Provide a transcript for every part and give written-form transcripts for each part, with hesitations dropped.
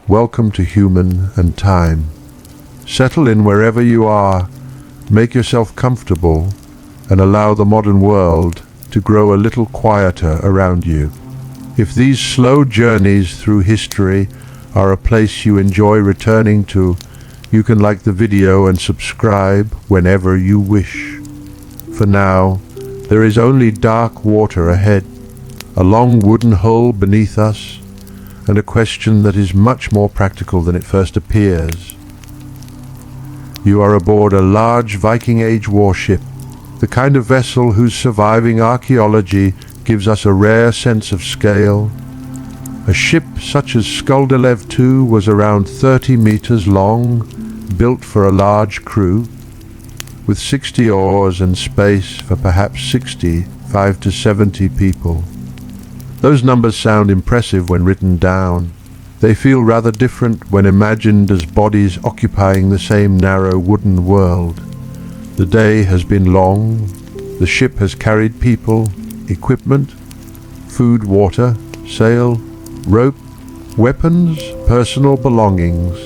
welcome to human and time. Settle in wherever you are, make yourself comfortable, and allow the modern world to grow a little quieter around you. If these slow journeys through history are a place you enjoy returning to, you can like the video and subscribe whenever you wish. For now, there is only dark water ahead, a long wooden hull beneath us, and a question that is much more practical than it first appears. You are aboard a large Viking Age warship, the kind of vessel whose surviving archaeology gives us a rare sense of scale. A ship such as Skuldelev II was around 30 meters long, built for a large crew, with 60 oars and space for perhaps 65 to 70 people. Those numbers sound impressive when written down. They feel rather different when imagined as bodies occupying the same narrow wooden world. The day has been long. The ship has carried people, equipment, food, water, sail, rope, weapons, personal belongings,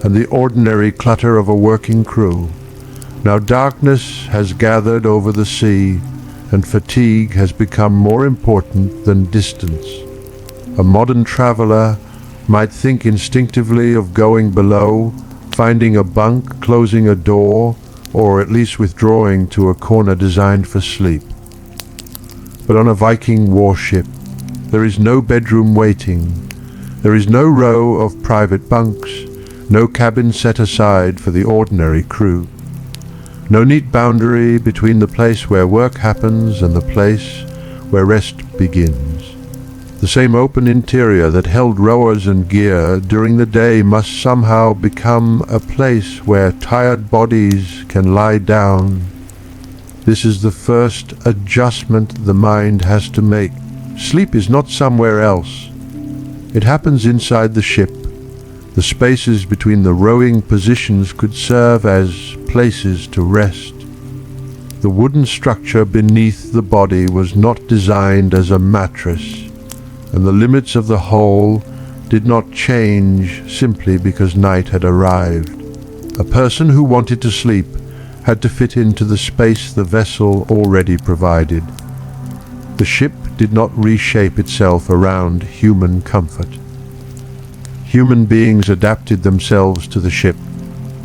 and the ordinary clutter of a working crew. Now darkness has gathered over the sea, and fatigue has become more important than distance. A modern traveler might think instinctively of going below, finding a bunk, closing a door, or at least withdrawing to a corner designed for sleep. But on a Viking warship, there is no bedroom waiting. There is no row of private bunks, no cabin set aside for the ordinary crew. No neat boundary between the place where work happens and the place where rest begins. The same open interior that held rowers and gear during the day must somehow become a place where tired bodies can lie down. This is the first adjustment the mind has to make. Sleep is not somewhere else. It happens inside the ship. The spaces between the rowing positions could serve as places to rest. The wooden structure beneath the body was not designed as a mattress, and the limits of the hull did not change simply because night had arrived. A person who wanted to sleep had to fit into the space the vessel already provided. The ship did not reshape itself around human comfort. Human beings adapted themselves to the ship.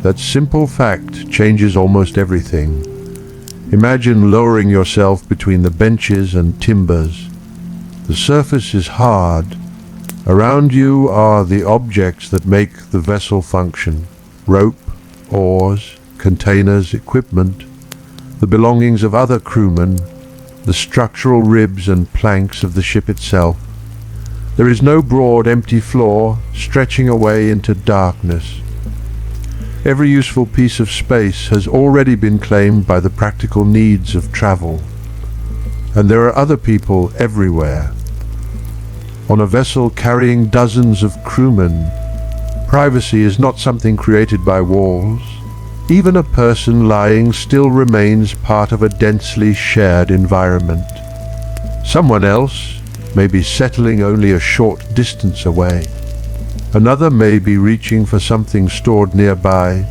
That simple fact changes almost everything. Imagine lowering yourself between the benches and timbers. The surface is hard. Around you are the objects that make the vessel function: rope, oars, containers, equipment, the belongings of other crewmen, the structural ribs and planks of the ship itself. There is no broad, empty floor stretching away into darkness. Every useful piece of space has already been claimed by the practical needs of travel. And there are other people everywhere. On a vessel carrying dozens of crewmen, privacy is not something created by walls. Even a person lying still remains part of a densely shared environment. Someone else may be settling only a short distance away. Another may be reaching for something stored nearby.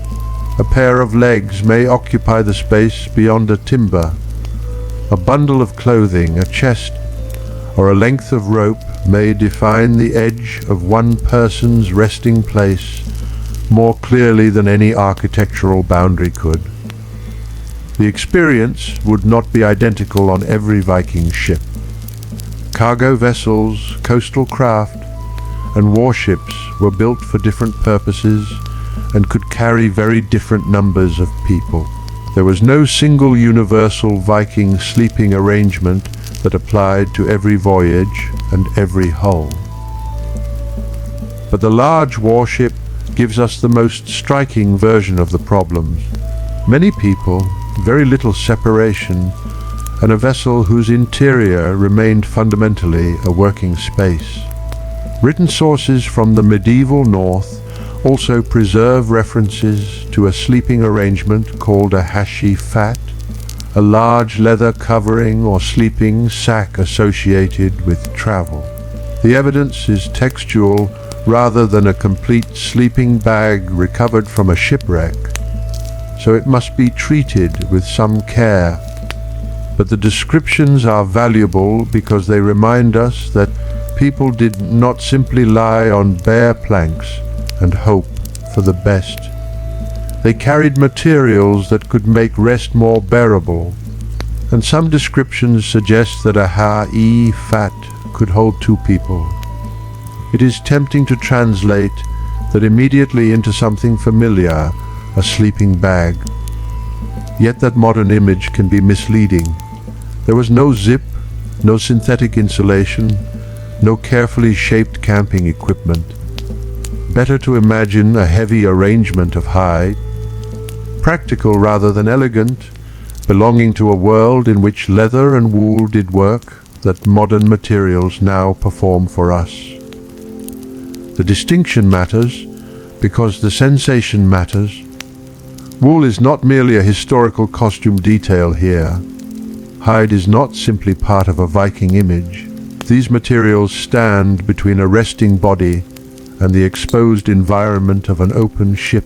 A pair of legs may occupy the space beyond a timber. A bundle of clothing, a chest, or a length of rope may define the edge of one person's resting place more clearly than any architectural boundary could. The experience would not be identical on every Viking ship. Cargo vessels, coastal craft, and warships were built for different purposes and could carry very different numbers of people. There was no single universal Viking sleeping arrangement that applied to every voyage and every hull. But the large warship gives us the most striking version of the problems. Many people, very little separation, and a vessel whose interior remained fundamentally a working space. Written sources from the medieval north also preserve references to a sleeping arrangement called a hashi fat, a large leather covering or sleeping sack associated with travel. The evidence is textual rather than a complete sleeping bag recovered from a shipwreck, so it must be treated with some care. But the descriptions are valuable because they remind us that people did not simply lie on bare planks and hope for the best. They carried materials that could make rest more bearable, and some descriptions suggest that a ha'i fat could hold two people. It is tempting to translate that immediately into something familiar, a sleeping bag. Yet that modern image can be misleading. There was no zip, no synthetic insulation, no carefully shaped camping equipment. Better to imagine a heavy arrangement of hide, practical rather than elegant, belonging to a world in which leather and wool did work that modern materials now perform for us. The distinction matters because the sensation matters. Wool is not merely a historical costume detail here. Hide is not simply part of a Viking image. These materials stand between a resting body and the exposed environment of an open ship.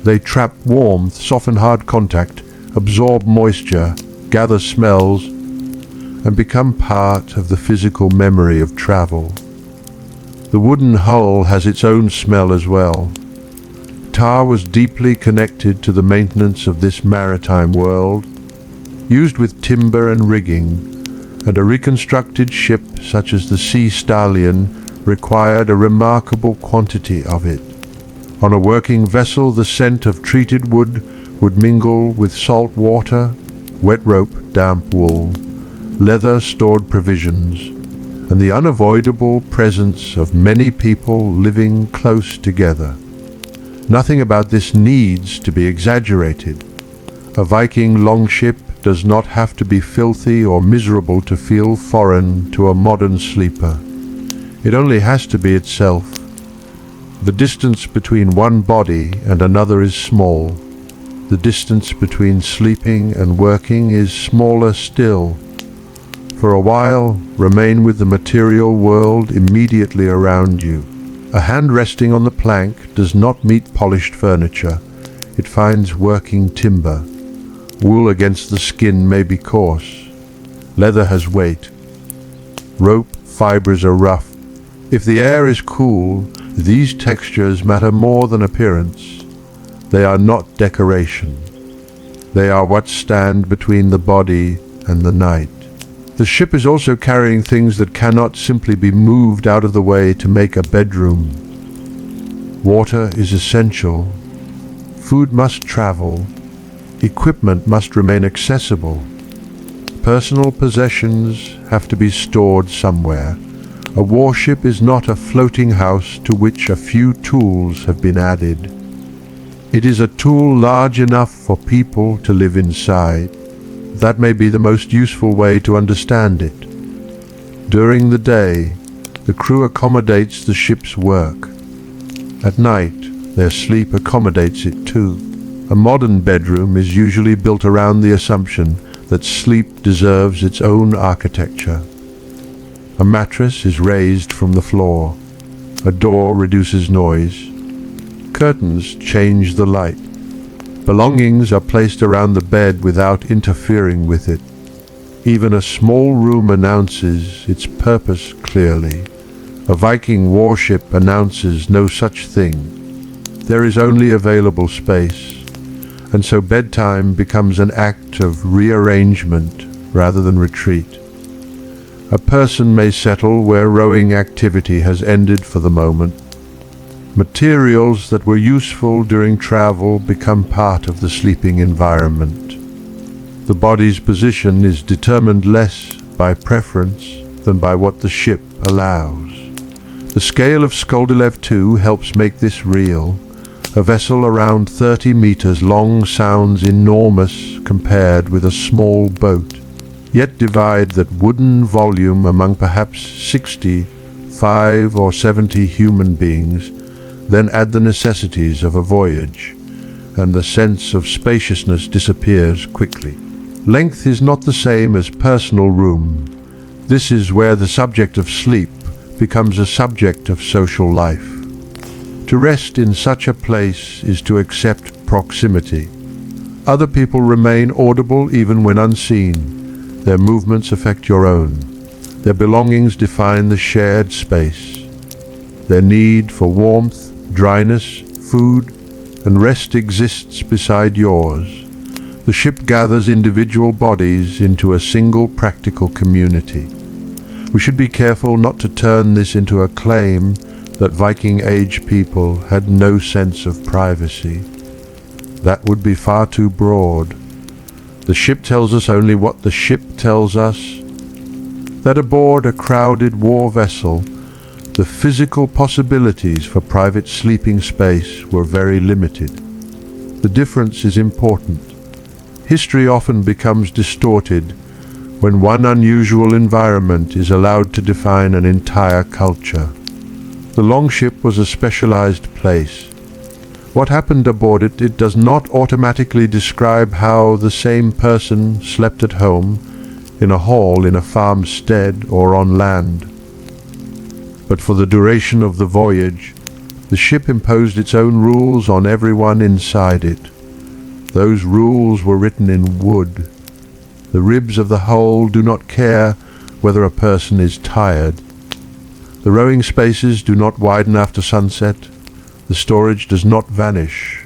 They trap warmth, soften hard contact, absorb moisture, gather smells, and become part of the physical memory of travel. The wooden hull has its own smell as well. Tar was deeply connected to the maintenance of this maritime world, used with timber and rigging, and a reconstructed ship such as the Sea Stallion required a remarkable quantity of it. On a working vessel, the scent of treated wood would mingle with salt water, wet rope, damp wool, leather, stored provisions, and the unavoidable presence of many people living close together. Nothing about this needs to be exaggerated. A Viking longship does not have to be filthy or miserable to feel foreign to a modern sleeper. It only has to be itself. The distance between one body and another is small. The distance between sleeping and working is smaller still. For a while, remain with the material world immediately around you. A hand resting on the plank does not meet polished furniture. It finds working timber. Wool against the skin may be coarse. Leather has weight. Rope fibers are rough. If the air is cool, these textures matter more than appearance. They are not decoration. They are what stand between the body and the night. The ship is also carrying things that cannot simply be moved out of the way to make a bedroom. Water is essential. Food must travel. Equipment must remain accessible. Personal possessions have to be stored somewhere. A warship is not a floating house to which a few tools have been added. It is a tool large enough for people to live inside. That may be the most useful way to understand it. During the day, the crew accommodates the ship's work. At night, their sleep accommodates it too. A modern bedroom is usually built around the assumption that sleep deserves its own architecture. A mattress is raised from the floor. A door reduces noise. Curtains change the light. Belongings are placed around the bed without interfering with it. Even a small room announces its purpose clearly. A Viking warship announces no such thing. There is only available space. And so bedtime becomes an act of rearrangement rather than retreat. A person may settle where rowing activity has ended for the moment. Materials that were useful during travel become part of the sleeping environment. The body's position is determined less by preference than by what the ship allows. The scale of Skuldelev 2 helps make this real. A vessel around 30 meters long sounds enormous compared with a small boat. Yet divide that wooden volume among perhaps 60, 5 or 70 human beings, then add the necessities of a voyage, and the sense of spaciousness disappears quickly. Length is not the same as personal room. This is where the subject of sleep becomes a subject of social life. To rest in such a place is to accept proximity. Other people remain audible even when unseen. Their movements affect your own. Their belongings define the shared space. Their need for warmth, dryness, food, and rest exists beside yours. The ship gathers individual bodies into a single practical community. We should be careful not to turn this into a claim that Viking Age people had no sense of privacy. That would be far too broad. The ship tells us only what the ship tells us. That aboard a crowded war vessel, the physical possibilities for private sleeping space were very limited. The difference is important. History often becomes distorted when one unusual environment is allowed to define an entire culture. The longship was a specialized place. What happened aboard it does not automatically describe how the same person slept at home, in a hall in a farmstead, or on land. But for the duration of the voyage, the ship imposed its own rules on everyone inside it. Those rules were written in wood. The ribs of the hull do not care whether a person is tired. The rowing spaces do not widen after sunset. The storage does not vanish.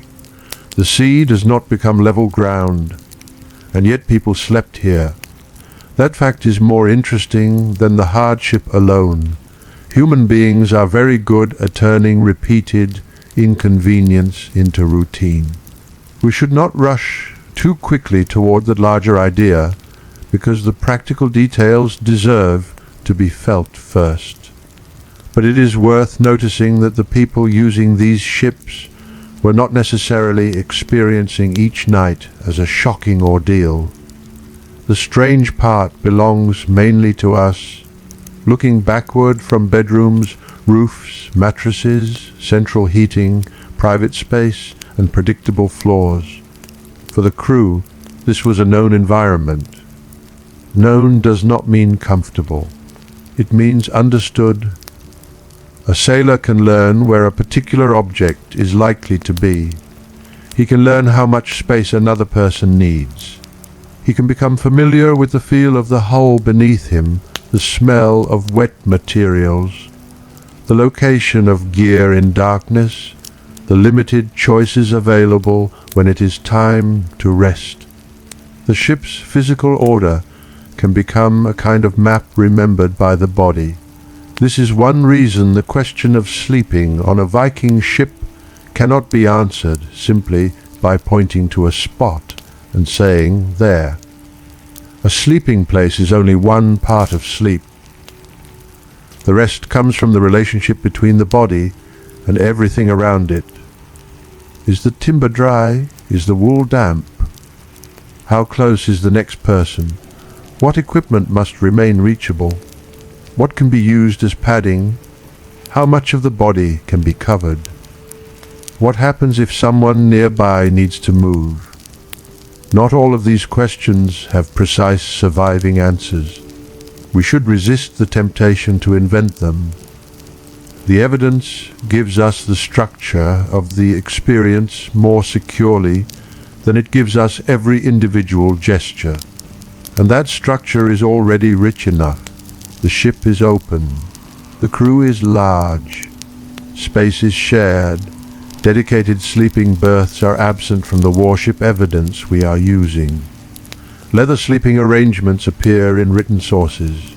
The sea does not become level ground. And yet people slept here. That fact is more interesting than the hardship alone. Human beings are very good at turning repeated inconvenience into routine. We should not rush too quickly toward the larger idea, because the practical details deserve to be felt first. But it is worth noticing that the people using these ships were not necessarily experiencing each night as a shocking ordeal. The strange part belongs mainly to us, looking backward from bedrooms, roofs, mattresses, central heating, private space, and predictable floors. For the crew, this was a known environment. Known does not mean comfortable. It means understood. A sailor can learn where a particular object is likely to be. He can learn how much space another person needs. He can become familiar with the feel of the hull beneath him, the smell of wet materials, the location of gear in darkness, the limited choices available when it is time to rest. The ship's physical order can become a kind of map remembered by the body. This is one reason the question of sleeping on a Viking ship cannot be answered simply by pointing to a spot and saying, "There." A sleeping place is only one part of sleep. The rest comes from the relationship between the body and everything around it. Is the timber dry? Is the wool damp? How close is the next person? What equipment must remain reachable? What can be used as padding? How much of the body can be covered? What happens if someone nearby needs to move? Not all of these questions have precise surviving answers. We should resist the temptation to invent them. The evidence gives us the structure of the experience more securely than it gives us every individual gesture. And that structure is already rich enough. The ship is open. The crew is large. Space is shared. Dedicated sleeping berths are absent from the warship evidence we are using. Leather sleeping arrangements appear in written sources.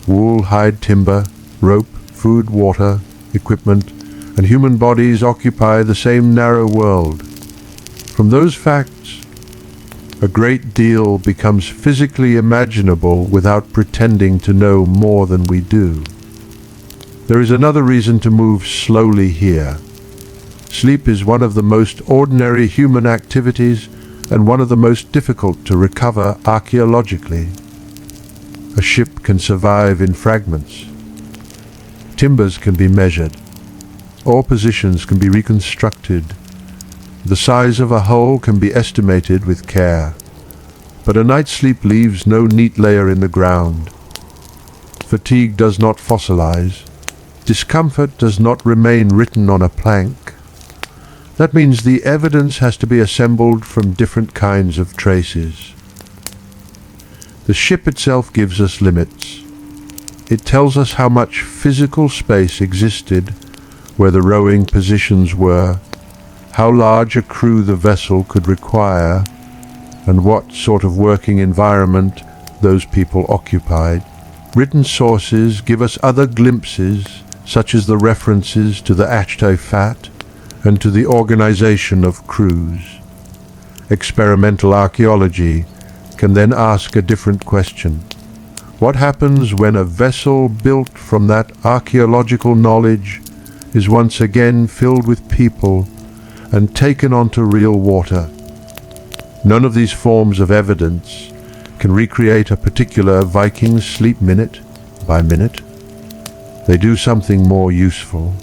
Wool, hide, timber, rope, food, water, equipment, and human bodies occupy the same narrow world. From those facts, a great deal becomes physically imaginable without pretending to know more than we do. There is another reason to move slowly here. Sleep is one of the most ordinary human activities and one of the most difficult to recover archaeologically. A ship can survive in fragments. Timbers can be measured. All positions can be reconstructed. The size of a hull can be estimated with care. But a night's sleep leaves no neat layer in the ground. Fatigue does not fossilize. Discomfort does not remain written on a plank. That means the evidence has to be assembled from different kinds of traces. The ship itself gives us limits. It tells us how much physical space existed where the rowing positions were, how large a crew the vessel could require, and what sort of working environment those people occupied. Written sources give us other glimpses, such as the references to the Ashto fat and to the organization of crews. Experimental archaeology can then ask a different question. What happens when a vessel built from that archaeological knowledge is once again filled with people and taken onto real water? None of these forms of evidence can recreate a particular Viking sleep minute by minute. They do something more useful.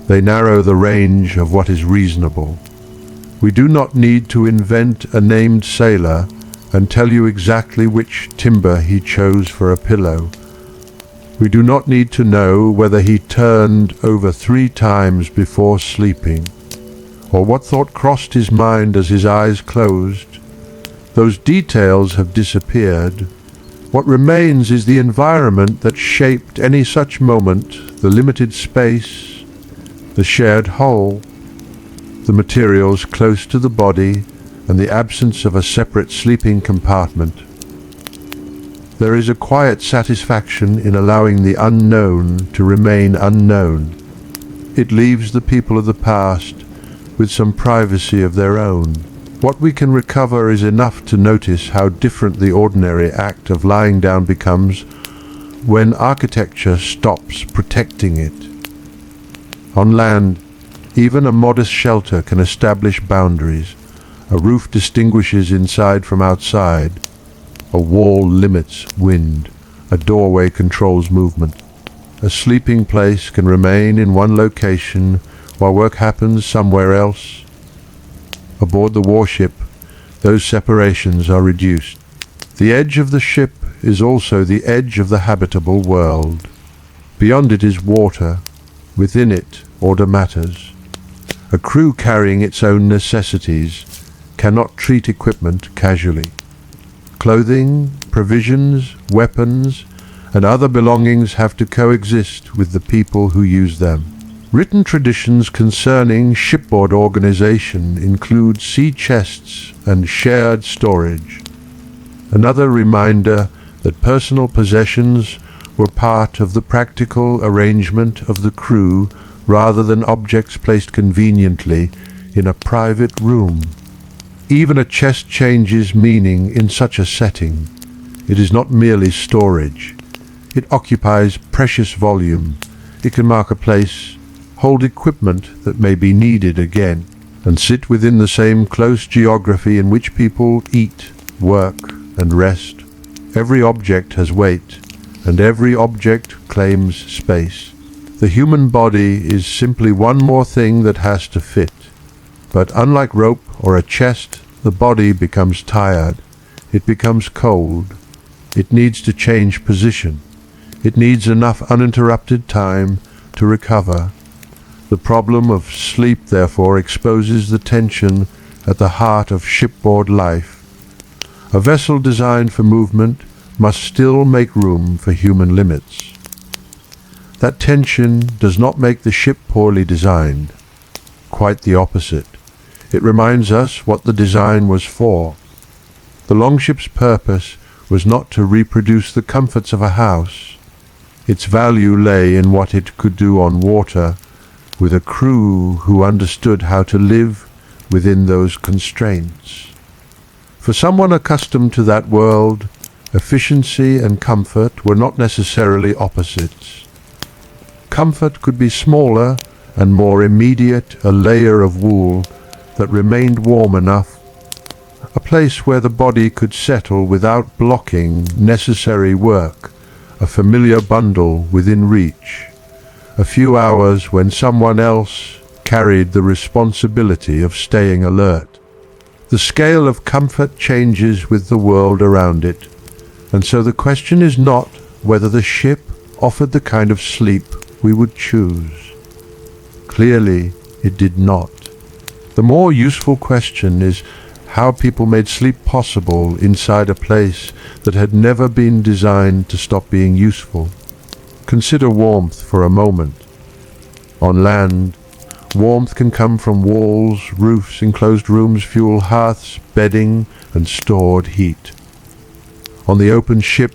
They narrow the range of what is reasonable. We do not need to invent a named sailor and tell you exactly which timber he chose for a pillow. We do not need to know whether he turned over 3 times before sleeping, or what thought crossed his mind as his eyes closed. Those details have disappeared. What remains is the environment that shaped any such moment, the limited space, the shared whole, the materials close to the body, and the absence of a separate sleeping compartment. There is a quiet satisfaction in allowing the unknown to remain unknown. It leaves the people of the past with some privacy of their own. What we can recover is enough to notice how different the ordinary act of lying down becomes when architecture stops protecting it. On land, even a modest shelter can establish boundaries. A roof distinguishes inside from outside. A wall limits wind. A doorway controls movement. A sleeping place can remain in one location while work happens somewhere else. Aboard the warship, those separations are reduced. The edge of the ship is also the edge of the habitable world. Beyond it is water. Within it, order matters. A crew carrying its own necessities cannot treat equipment casually. Clothing, provisions, weapons, and other belongings have to coexist with the people who use them. Written traditions concerning shipboard organization include sea chests and shared storage. Another reminder that personal possessions were part of the practical arrangement of the crew rather than objects placed conveniently in a private room. Even a chest changes meaning in such a setting. It is not merely storage. It occupies precious volume. It can mark a place, hold equipment that may be needed again, and sit within the same close geography in which people eat, work, and rest. Every object has weight, and every object claims space. The human body is simply one more thing that has to fit. But unlike rope or a chest, the body becomes tired. It becomes cold. It needs to change position. It needs enough uninterrupted time to recover. The problem of sleep, therefore, exposes the tension at the heart of shipboard life. A vessel designed for movement must still make room for human limits. That tension does not make the ship poorly designed. Quite the opposite. It reminds us what the design was for. The longship's purpose was not to reproduce the comforts of a house. Its value lay in what it could do on water, with a crew who understood how to live within those constraints. For someone accustomed to that world, efficiency and comfort were not necessarily opposites. Comfort could be smaller and more immediate, a layer of wool that remained warm enough, a place where the body could settle without blocking necessary work, a familiar bundle within reach, a few hours when someone else carried the responsibility of staying alert. The scale of comfort changes with the world around it, and so the question is not whether the ship offered the kind of sleep we would choose. Clearly, it did not. The more useful question is how people made sleep possible inside a place that had never been designed to stop being useful. Consider warmth for a moment. On land, warmth can come from walls, roofs, enclosed rooms, fuel hearths, bedding, and stored heat. On the open ship,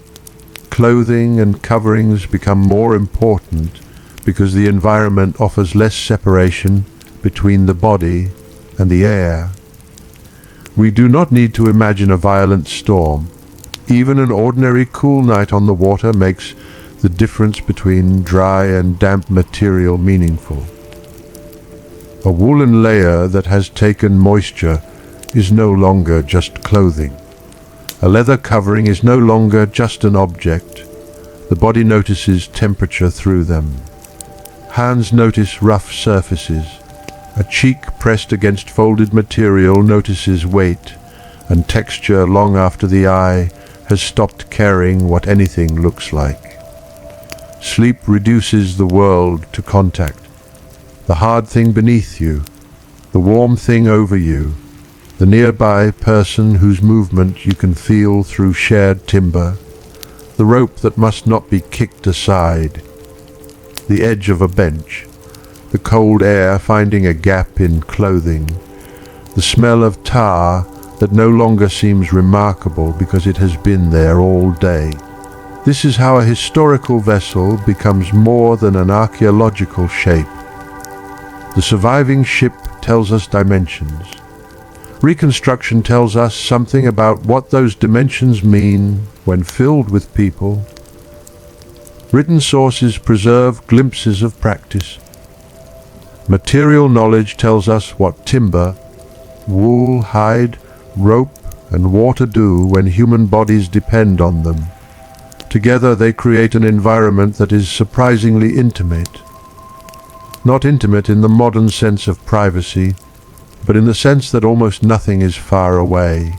clothing and coverings become more important because the environment offers less separation between the body and the air. We do not need to imagine a violent storm. Even an ordinary cool night on the water makes the difference between dry and damp material meaningful. A woolen layer that has taken moisture is no longer just clothing. A leather covering is no longer just an object. The body notices temperature through them. Hands notice rough surfaces. A cheek pressed against folded material notices weight and texture long after the eye has stopped caring what anything looks like. Sleep reduces the world to contact. The hard thing beneath you, the warm thing over you, the nearby person whose movement you can feel through shared timber, the rope that must not be kicked aside, the edge of a bench, the cold air finding a gap in clothing, the smell of tar that no longer seems remarkable because it has been there all day. This is how a historical vessel becomes more than an archaeological shape. The surviving ship tells us dimensions. Reconstruction tells us something about what those dimensions mean when filled with people. Written sources preserve glimpses of practice. Material knowledge tells us what timber, wool, hide, rope, and water do when human bodies depend on them. Together they create an environment that is surprisingly intimate. Not intimate in the modern sense of privacy, but in the sense that almost nothing is far away.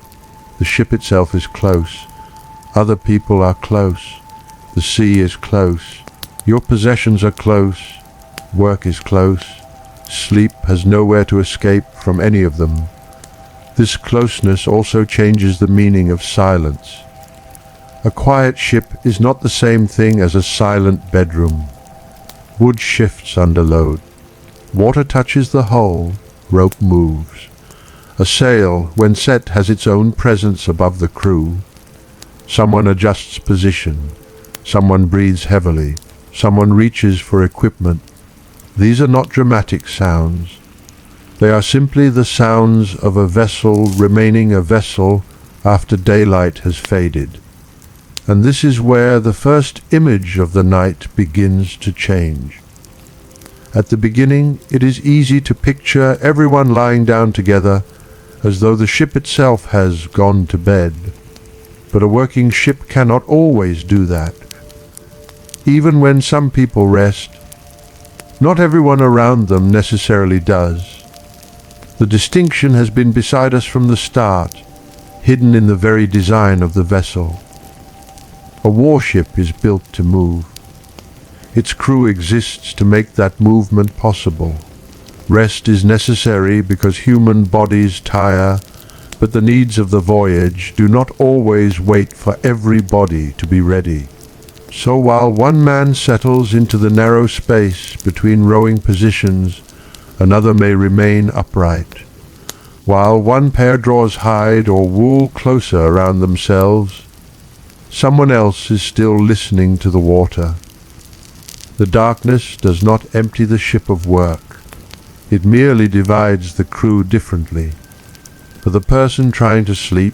The ship itself is close. Other people are close. The sea is close. Your possessions are close. Work is close. Sleep has nowhere to escape from any of them. This closeness also changes the meaning of silence. A quiet ship is not the same thing as a silent bedroom. Wood shifts under load. Water touches the hull. Rope moves. A sail, when set, has its own presence above the crew. Someone adjusts position. Someone breathes heavily. Someone reaches for equipment. These are not dramatic sounds. They are simply the sounds of a vessel remaining a vessel after daylight has faded. And this is where the first image of the night begins to change. At the beginning, it is easy to picture everyone lying down together as though the ship itself has gone to bed. But a working ship cannot always do that. Even when some people rest, not everyone around them necessarily does. The distinction has been beside us from the start, hidden in the very design of the vessel. A warship is built to move. Its crew exists to make that movement possible. Rest is necessary because human bodies tire, but the needs of the voyage do not always wait for every body to be ready. So while one man settles into the narrow space between rowing positions, another may remain upright. While one pair draws hide or wool closer around themselves, someone else is still listening to the water. The darkness does not empty the ship of work. It merely divides the crew differently. For the person trying to sleep,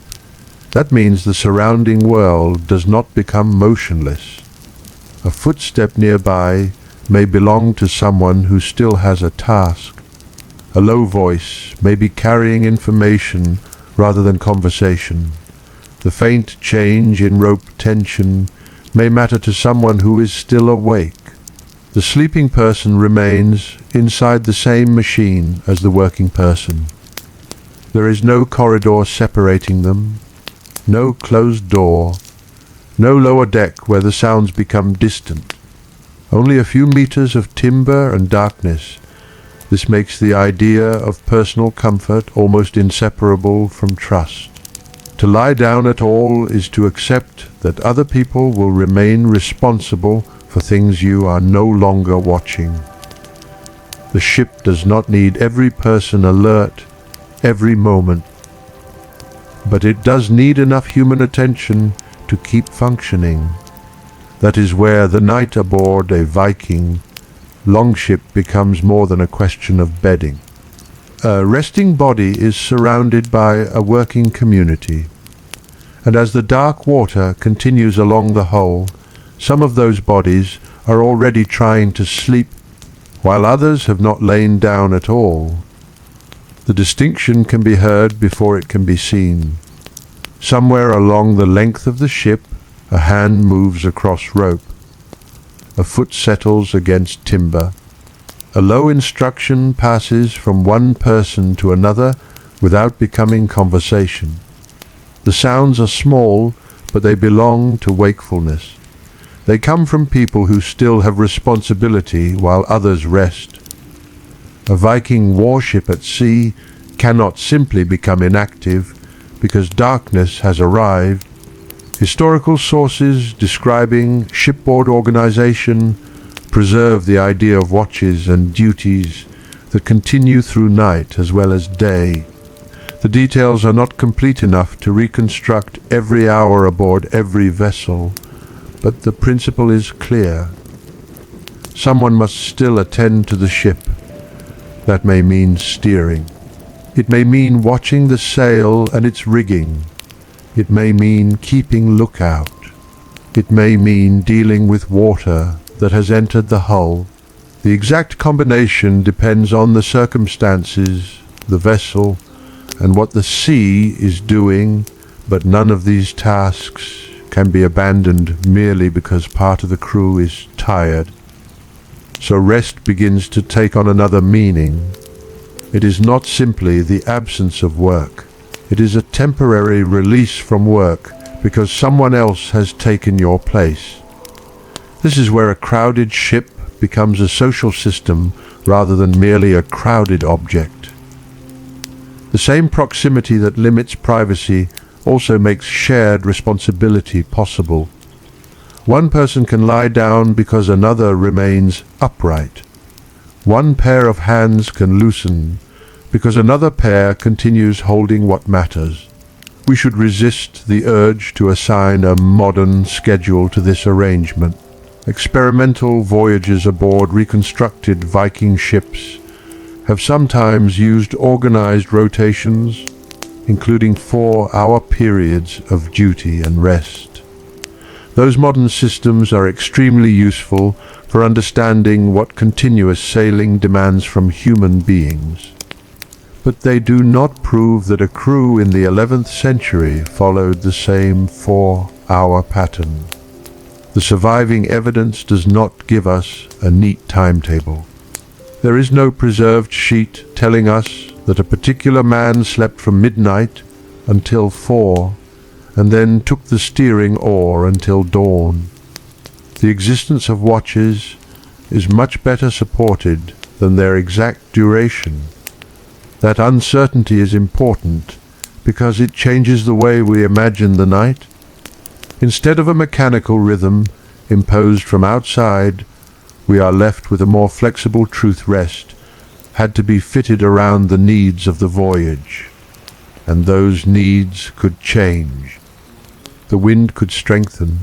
that means the surrounding world does not become motionless. A footstep nearby may belong to someone who still has a task. A low voice may be carrying information rather than conversation. The faint change in rope tension may matter to someone who is still awake. The sleeping person remains inside the same machine as the working person. There is no corridor separating them, no closed door, No lower deck where the sounds become distant. Only a few meters of timber and darkness. This makes the idea of personal comfort almost inseparable from trust. To lie down at all is to accept that other people will remain responsible for things you are no longer watching. The ship does not need every person alert every moment, but it does need enough human attention to keep functioning. That is where the night aboard a Viking longship becomes more than a question of bedding. A resting body is surrounded by a working community, and as the dark water continues along the hull, some of those bodies are already trying to sleep, while others have not lain down at all. The distinction can be heard before it can be seen. Somewhere along the length of the ship, a hand moves across rope. A foot settles against timber. A low instruction passes from one person to another without becoming conversation. The sounds are small, but they belong to wakefulness. They come from people who still have responsibility while others rest. A Viking warship at sea cannot simply become inactive because darkness has arrived. Historical sources describing shipboard organization preserve the idea of watches and duties that continue through night as well as day. The details are not complete enough to reconstruct every hour aboard every vessel, but the principle is clear. Someone must still attend to the ship. That may mean steering. It may mean watching the sail and its rigging. It may mean keeping lookout. It may mean dealing with water that has entered the hull. The exact combination depends on the circumstances, the vessel, and what the sea is doing, but none of these tasks can be abandoned merely because part of the crew is tired. So rest begins to take on another meaning. It is not simply the absence of work. It is a temporary release from work because someone else has taken your place. This is where a crowded ship becomes a social system rather than merely a crowded object. The same proximity that limits privacy also makes shared responsibility possible. One person can lie down because another remains upright. One pair of hands can loosen because another pair continues holding what matters. We should resist the urge to assign a modern schedule to this arrangement. Experimental voyages aboard reconstructed Viking ships have sometimes used organized rotations, including 4-hour periods of duty and rest. Those modern systems are extremely useful for understanding what continuous sailing demands from human beings. But they do not prove that a crew in the 11th century followed the same 4-hour pattern. The surviving evidence does not give us a neat timetable. There is no preserved sheet telling us that a particular man slept from midnight until 4 and then took the steering oar until dawn. The existence of watches is much better supported than their exact duration. That uncertainty is important because it changes the way we imagine the night. Instead of a mechanical rhythm imposed from outside, we are left with a more flexible truth. Rest had to be fitted around the needs of the voyage, and those needs could change. The wind could strengthen,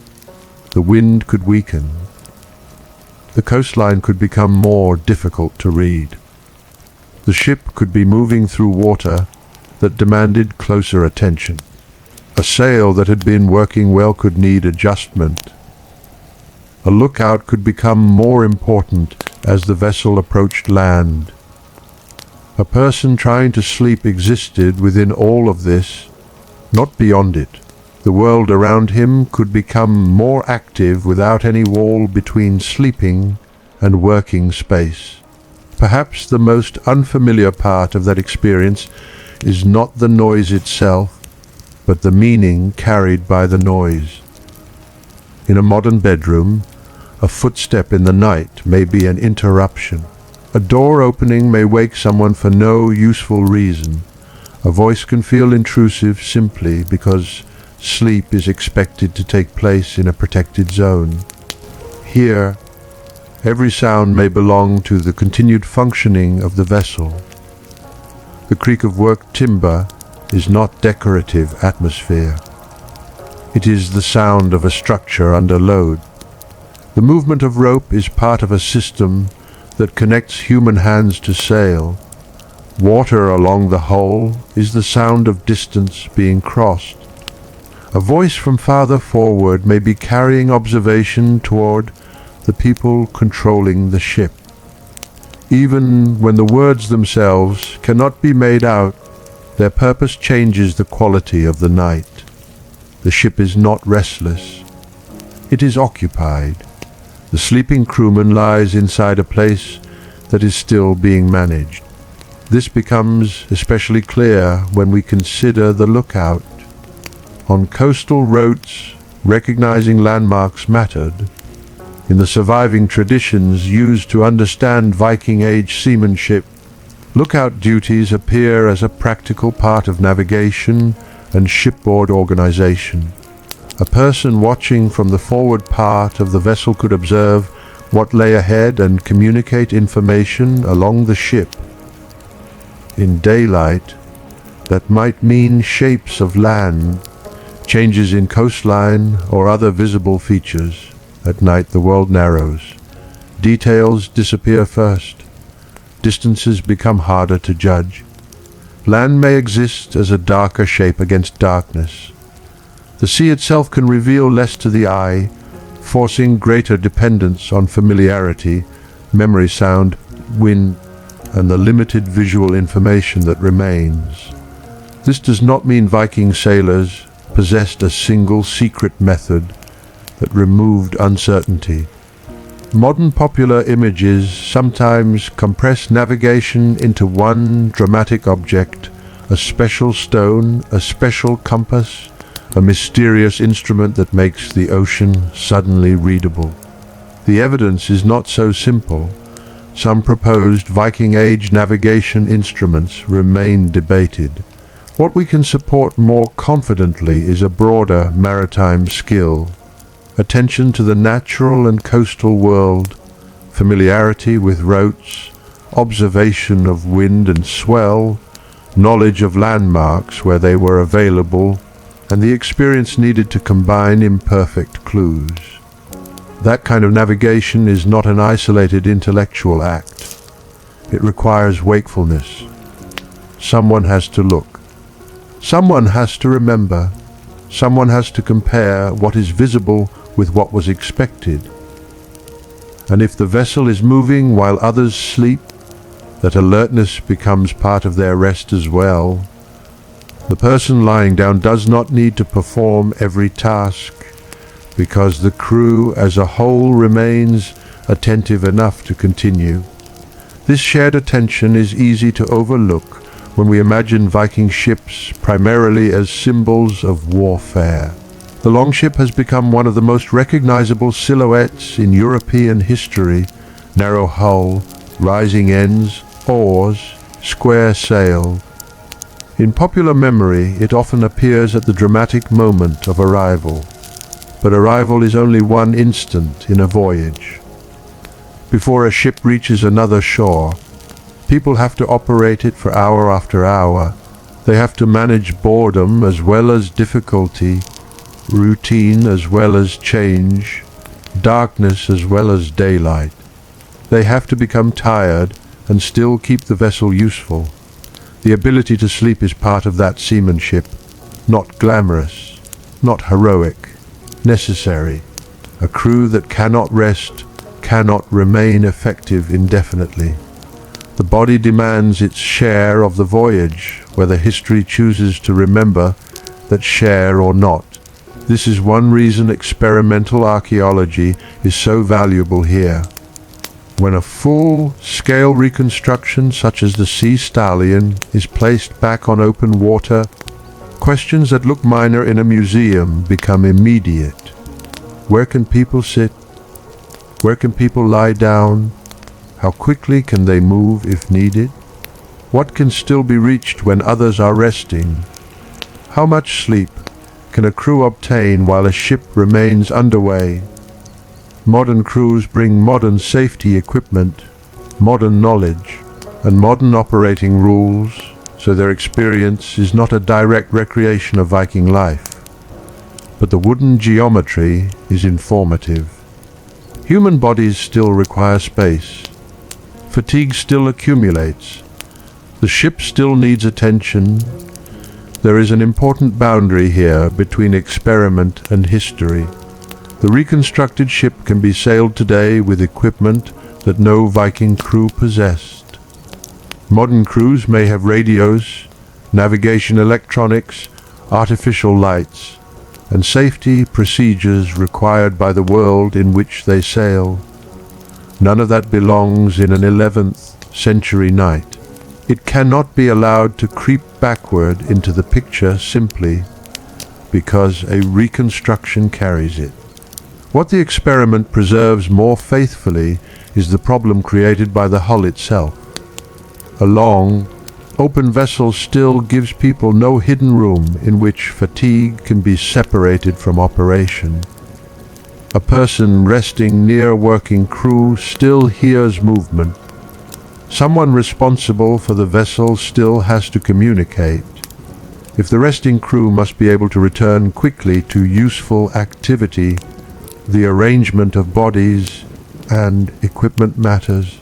the wind could weaken. The coastline could become more difficult to read. The ship could be moving through water that demanded closer attention. A sail that had been working well could need adjustment. A lookout could become more important as the vessel approached land. A person trying to sleep existed within all of this, not beyond it. The world around him could become more active without any wall between sleeping and working space. Perhaps the most unfamiliar part of that experience is not the noise itself, but the meaning carried by the noise. In a modern bedroom, a footstep in the night may be an interruption. A door opening may wake someone for no useful reason. A voice can feel intrusive simply because sleep is expected to take place in a protected zone. Here, every sound may belong to the continued functioning of the vessel. The creak of worked timber is not decorative atmosphere. It is the sound of a structure under load. The movement of rope is part of a system that connects human hands to sail. Water along the hull is the sound of distance being crossed. A voice from farther forward may be carrying observation toward the people controlling the ship. Even when the words themselves cannot be made out, their purpose changes the quality of the night. The ship is not restless. It is occupied. The sleeping crewman lies inside a place that is still being managed. This becomes especially clear when we consider the lookout. On coastal routes, recognizing landmarks mattered. In the surviving traditions used to understand Viking Age seamanship, lookout duties appear as a practical part of navigation and shipboard organization. A person watching from the forward part of the vessel could observe what lay ahead and communicate information along the ship. In daylight, that might mean shapes of land, changes in coastline or other visible features. At night the world narrows. Details disappear first. Distances become harder to judge. Land may exist as a darker shape against darkness. The sea itself can reveal less to the eye, forcing greater dependence on familiarity, memory, sound, wind, and the limited visual information that remains. This does not mean Viking sailors possessed a single secret method that removed uncertainty. Modern popular images sometimes compress navigation into one dramatic object, a special stone, a special compass, a mysterious instrument that makes the ocean suddenly readable. The evidence is not so simple. Some proposed Viking Age navigation instruments remain debated. What we can support more confidently is a broader maritime skill, attention to the natural and coastal world, familiarity with routes, observation of wind and swell, knowledge of landmarks where they were available, and the experience needed to combine imperfect clues. That kind of navigation is not an isolated intellectual act. It requires wakefulness. Someone has to look. Someone has to remember. Someone has to compare what is visible with what was expected. And if the vessel is moving while others sleep, that alertness becomes part of their rest as well. The person lying down does not need to perform every task, because the crew as a whole remains attentive enough to continue. This shared attention is easy to overlook when we imagine Viking ships primarily as symbols of warfare. The longship has become one of the most recognizable silhouettes in European history: narrow hull, rising ends, oars, square sail. In popular memory, it often appears at the dramatic moment of arrival. But arrival is only one instant in a voyage. Before a ship reaches another shore, people have to operate it for hour after hour. They have to manage boredom as well as difficulty, routine as well as change, darkness as well as daylight. They have to become tired and still keep the vessel useful. The ability to sleep is part of that seamanship, not glamorous, not heroic, necessary. A crew that cannot rest cannot remain effective indefinitely. The body demands its share of the voyage, whether history chooses to remember that share or not. This is one reason experimental archaeology is so valuable here. When a full-scale reconstruction such as the Sea Stallion is placed back on open water, questions that look minor in a museum become immediate. Where can people sit? Where can people lie down? How quickly can they move if needed? What can still be reached when others are resting? How much sleep can a crew obtain while a ship remains underway? Modern crews bring modern safety equipment, modern knowledge, and modern operating rules, so their experience is not a direct recreation of Viking life. But the wooden geometry is informative. Human bodies still require space. Fatigue still accumulates. The ship still needs attention. There is an important boundary here between experiment and history. The reconstructed ship can be sailed today with equipment that no Viking crew possessed. Modern crews may have radios, navigation electronics, artificial lights, and safety procedures required by the world in which they sail. None of that belongs in an 11th century night. It cannot be allowed to creep backward into the picture simply because a reconstruction carries it. What the experiment preserves more faithfully is the problem created by the hull itself. A long, open vessel still gives people no hidden room in which fatigue can be separated from operation. A person resting near a working crew still hears movement. Someone responsible for the vessel still has to communicate. If the resting crew must be able to return quickly to useful activity, the arrangement of bodies and equipment matters.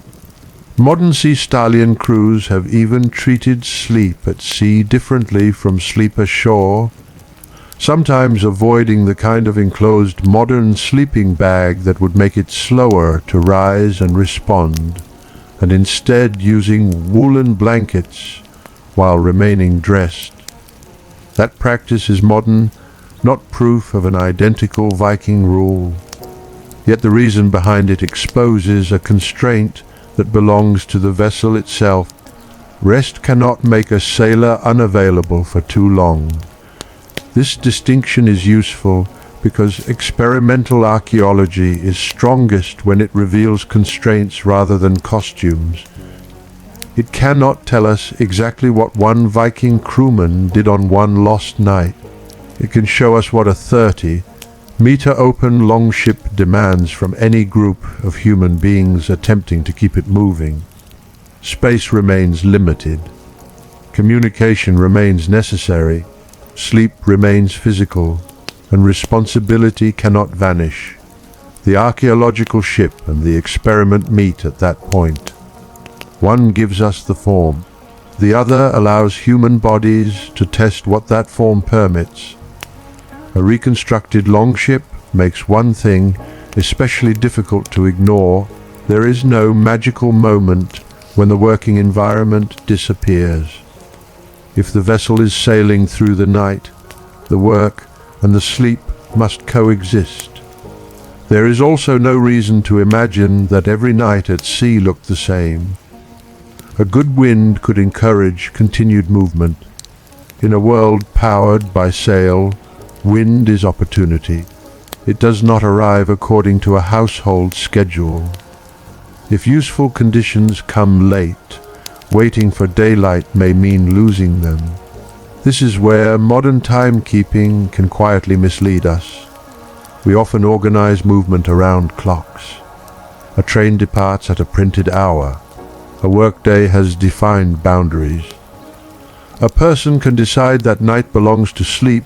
Modern Sea Stallion crews have even treated sleep at sea differently from sleep ashore, sometimes avoiding the kind of enclosed modern sleeping bag that would make it slower to rise and respond, and instead using woolen blankets while remaining dressed. That practice is modern, not proof of an identical Viking rule. Yet the reason behind it exposes a constraint that belongs to the vessel itself. Rest cannot make a sailor unavailable for too long. This distinction is useful because experimental archaeology is strongest when it reveals constraints rather than costumes. It cannot tell us exactly what one Viking crewman did on one lost night. It can show us what a 30-meter-open longship demands from any group of human beings attempting to keep it moving. Space remains limited. Communication remains necessary. Sleep remains physical, and responsibility cannot vanish. The archaeological ship and the experiment meet at that point. One gives us the form. The other allows human bodies to test what that form permits. A reconstructed longship makes one thing especially difficult to ignore. There is no magical moment when the working environment disappears. If the vessel is sailing through the night, the work and the sleep must coexist. There is also no reason to imagine that every night at sea looked the same. A good wind could encourage continued movement. In a world powered by sail, wind is opportunity. It does not arrive according to a household schedule. If useful conditions come late, waiting for daylight may mean losing them. This is where modern timekeeping can quietly mislead us. We often organize movement around clocks. A train departs at a printed hour. A workday has defined boundaries. A person can decide that night belongs to sleep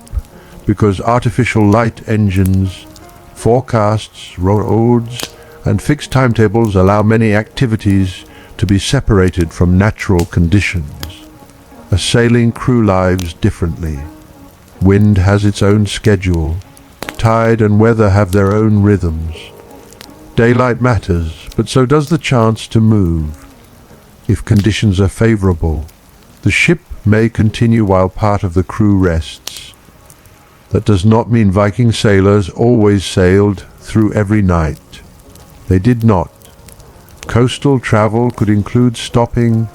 because artificial light engines, forecasts, roads, and fixed timetables allow many activities to be separated from natural conditions. A sailing crew lives differently. Wind has its own schedule. Tide and weather have their own rhythms. Daylight matters, but so does the chance to move. If conditions are favorable, the ship may continue while part of the crew rests. That does not mean Viking sailors always sailed through every night. They did not. Coastal travel could include stopping,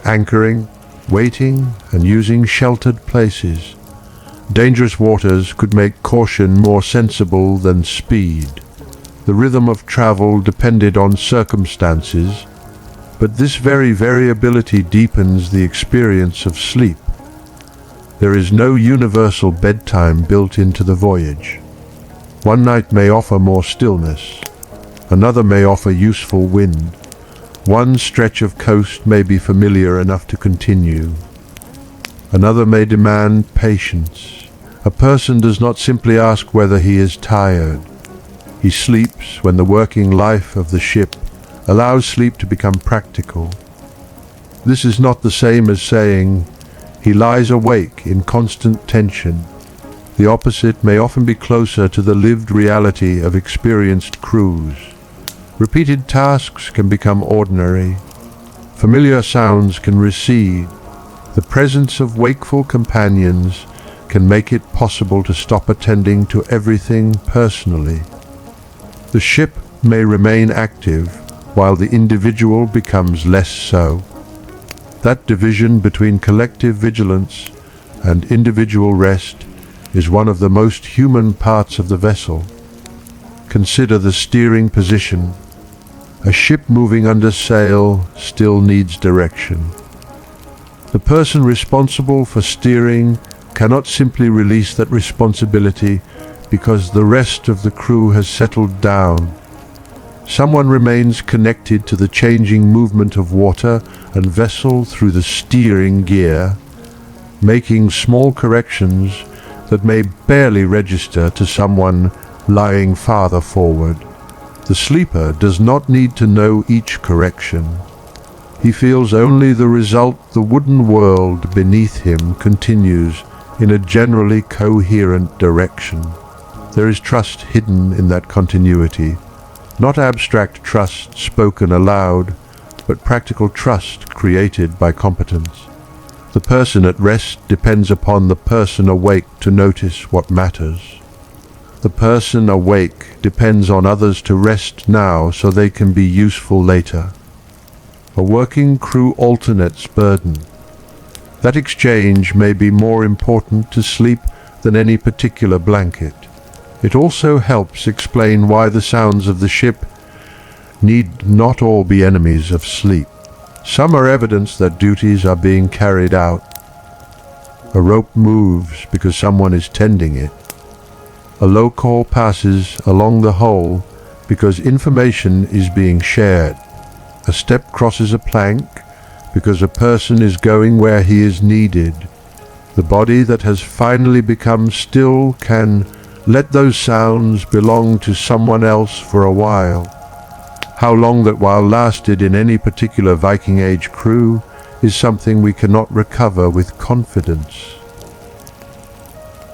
anchoring, waiting, and using sheltered places. Dangerous waters could make caution more sensible than speed. The rhythm of travel depended on circumstances, but this very variability deepens the experience of sleep. There is no universal bedtime built into the voyage. One night may offer more stillness, another may offer useful wind. One stretch of coast may be familiar enough to continue. Another may demand patience. A person does not simply ask whether he is tired. He sleeps when the working life of the ship allows sleep to become practical. This is not the same as saying he lies awake in constant tension. The opposite may often be closer to the lived reality of experienced crews. Repeated tasks can become ordinary. Familiar sounds can recede. The presence of wakeful companions can make it possible to stop attending to everything personally. The ship may remain active while the individual becomes less so. That division between collective vigilance and individual rest is one of the most human parts of the vessel. Consider the steering position. A ship moving under sail still needs direction. The person responsible for steering cannot simply release that responsibility because the rest of the crew has settled down. Someone remains connected to the changing movement of water and vessel through the steering gear, making small corrections that may barely register to someone lying farther forward. The sleeper does not need to know each correction. He feels only the result. The wooden world beneath him continues in a generally coherent direction. There is trust hidden in that continuity, not abstract trust spoken aloud, but practical trust created by competence. The person at rest depends upon the person awake to notice what matters. The person awake depends on others to rest now so they can be useful later. A working crew alternates burden. That exchange may be more important to sleep than any particular blanket. It also helps explain why the sounds of the ship need not all be enemies of sleep. Some are evidence that duties are being carried out. A rope moves because someone is tending it. A low call passes along the hull because information is being shared. A step crosses a plank because a person is going where he is needed. The body that has finally become still can let those sounds belong to someone else for a while. How long that while lasted in any particular Viking Age crew is something we cannot recover with confidence.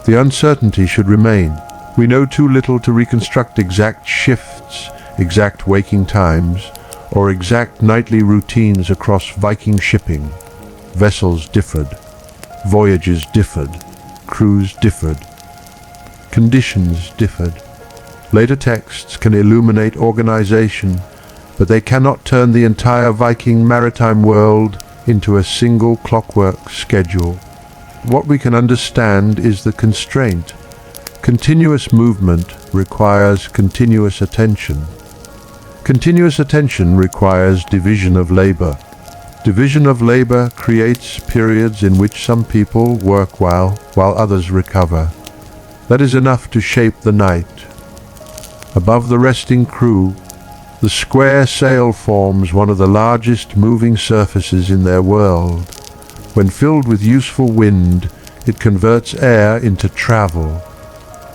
The uncertainty should remain. We know too little to reconstruct exact shifts, exact waking times, or exact nightly routines across Viking shipping. Vessels differed, voyages differed, crews differed, conditions differed. Later texts can illuminate organization, but they cannot turn the entire Viking maritime world into a single clockwork schedule. What we can understand is the constraint. Continuous movement requires continuous attention. Continuous attention requires division of labor. Division of labor creates periods in which some people work while others recover. That is enough to shape the night. Above the resting crew, the square sail forms one of the largest moving surfaces in their world. When filled with useful wind, it converts air into travel.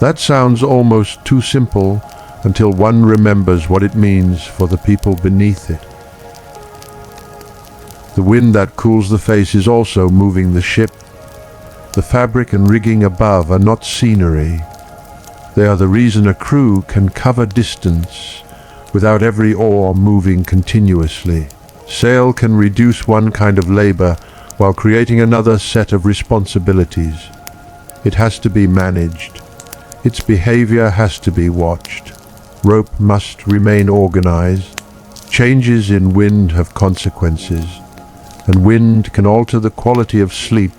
That sounds almost too simple until one remembers what it means for the people beneath it. The wind that cools the face is also moving the ship. The fabric and rigging above are not scenery. They are the reason a crew can cover distance without every oar moving continuously. Sail can reduce one kind of labor while creating another set of responsibilities. It has to be managed. Its behavior has to be watched. Rope must remain organized. Changes in wind have consequences, and wind can alter the quality of sleep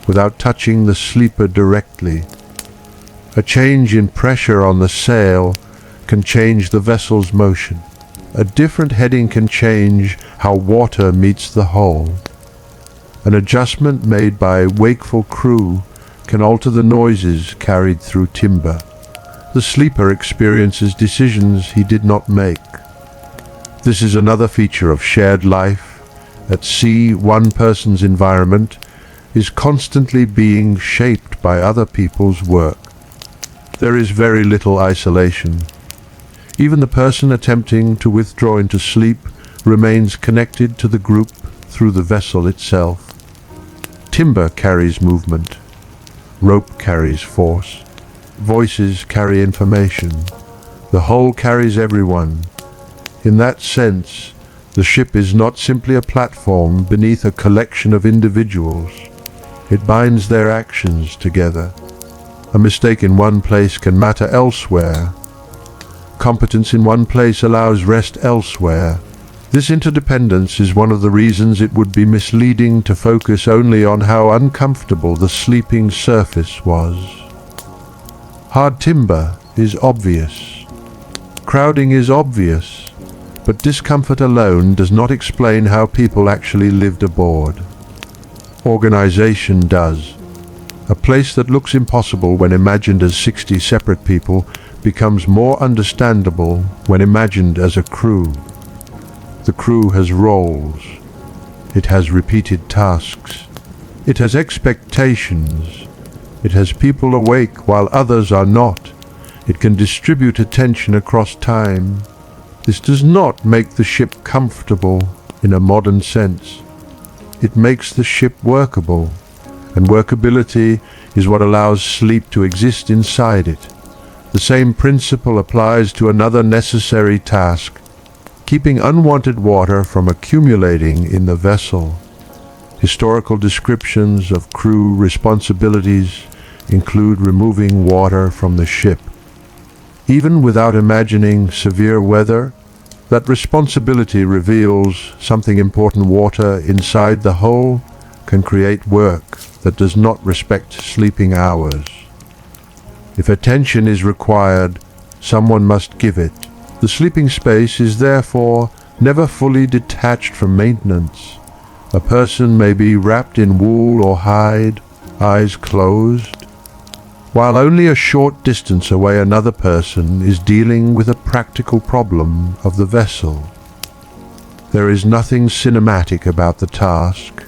without touching the sleeper directly. A change in pressure on the sail can change the vessel's motion. A different heading can change how water meets the hull. An adjustment made by a wakeful crew can alter the noises carried through timber. The sleeper experiences decisions he did not make. This is another feature of shared life. At sea, one person's environment is constantly being shaped by other people's work. There is very little isolation. Even the person attempting to withdraw into sleep remains connected to the group through the vessel itself. Timber carries movement. Rope carries force. Voices carry information. The whole carries everyone. In that sense, the ship is not simply a platform beneath a collection of individuals. It binds their actions together. A mistake in one place can matter elsewhere. Competence in one place allows rest elsewhere. This interdependence is one of the reasons it would be misleading to focus only on how uncomfortable the sleeping surface was. Hard timber is obvious. Crowding is obvious, but discomfort alone does not explain how people actually lived aboard. Organization does. A place that looks impossible when imagined as 60 separate people becomes more understandable when imagined as a crew. The crew has roles. It has repeated tasks. It has expectations. It has people awake while others are not. It can distribute attention across time. This does not make the ship comfortable in a modern sense. It makes the ship workable, and workability is what allows sleep to exist inside it. The same principle applies to another necessary task, keeping unwanted water from accumulating in the vessel. Historical descriptions of crew responsibilities include removing water from the ship. Even without imagining severe weather, that responsibility reveals something important. Water inside the hull can create work that does not respect sleeping hours. If attention is required, someone must give it. The sleeping space is therefore never fully detached from maintenance. A person may be wrapped in wool or hide, eyes closed, while only a short distance away another person is dealing with a practical problem of the vessel. There is nothing cinematic about the task.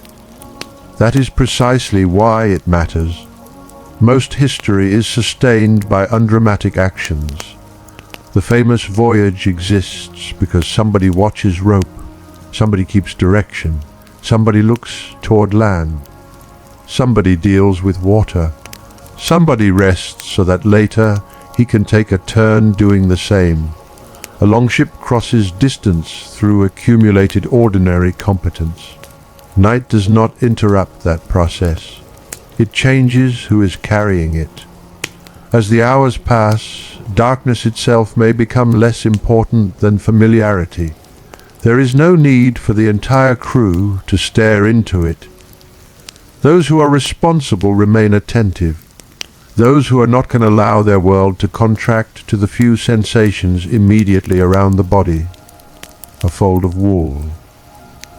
That is precisely why it matters. Most history is sustained by undramatic actions. The famous voyage exists because somebody watches rope, somebody keeps direction, somebody looks toward land, somebody deals with water, somebody rests so that later he can take a turn doing the same. A longship crosses distance through accumulated ordinary competence. Night does not interrupt that process. It changes who is carrying it. As the hours pass, darkness itself may become less important than familiarity. There is no need for the entire crew to stare into it. Those who are responsible remain attentive. Those who are not can allow their world to contract to the few sensations immediately around the body. A fold of wool,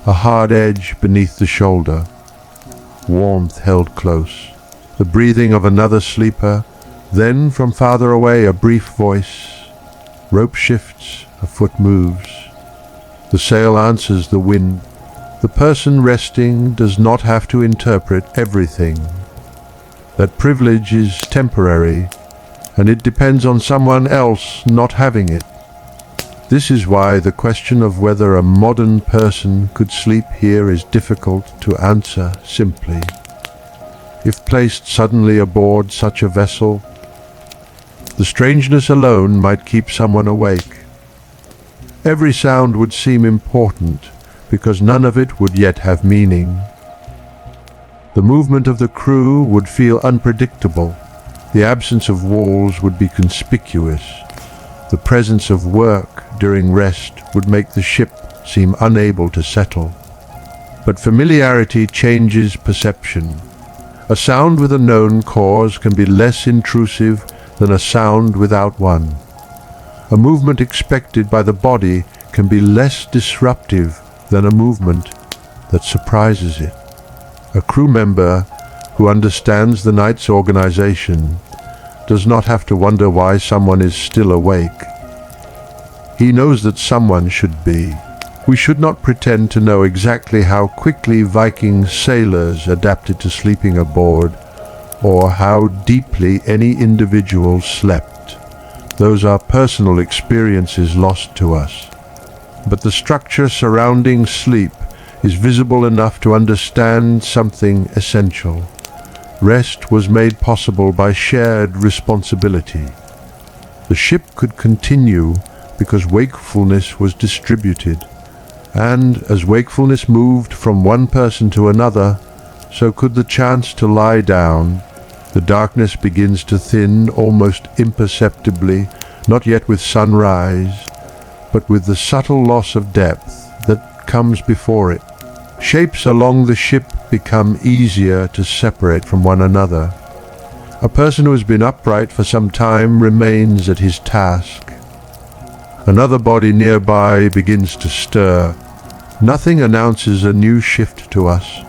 a hard edge beneath the shoulder, warmth held close, the breathing of another sleeper, then from farther away a brief voice. Rope shifts, a foot moves. The sail answers the wind. The person resting does not have to interpret everything. That privilege is temporary, and it depends on someone else not having it. This is why the question of whether a modern person could sleep here is difficult to answer simply. If placed suddenly aboard such a vessel, the strangeness alone might keep someone awake. Every sound would seem important, because none of it would yet have meaning. The movement of the crew would feel unpredictable. The absence of walls would be conspicuous. The presence of work during rest would make the ship seem unable to settle. But familiarity changes perception. A sound with a known cause can be less intrusive than a sound without one. A movement expected by the body can be less disruptive than a movement that surprises it. A crew member who understands the night's organization does not have to wonder why someone is still awake. He knows that someone should be. We should not pretend to know exactly how quickly Viking sailors adapted to sleeping aboard, or how deeply any individual slept. Those are personal experiences lost to us. But the structure surrounding sleep is visible enough to understand something essential. Rest was made possible by shared responsibility. The ship could continue because wakefulness was distributed. And as wakefulness moved from one person to another, so could the chance to lie down. The darkness begins to thin almost imperceptibly, not yet with sunrise, but with the subtle loss of depth that comes before it. Shapes along the ship become easier to separate from one another. A person who has been upright for some time remains at his task. Another body nearby begins to stir. Nothing announces a new shift to us.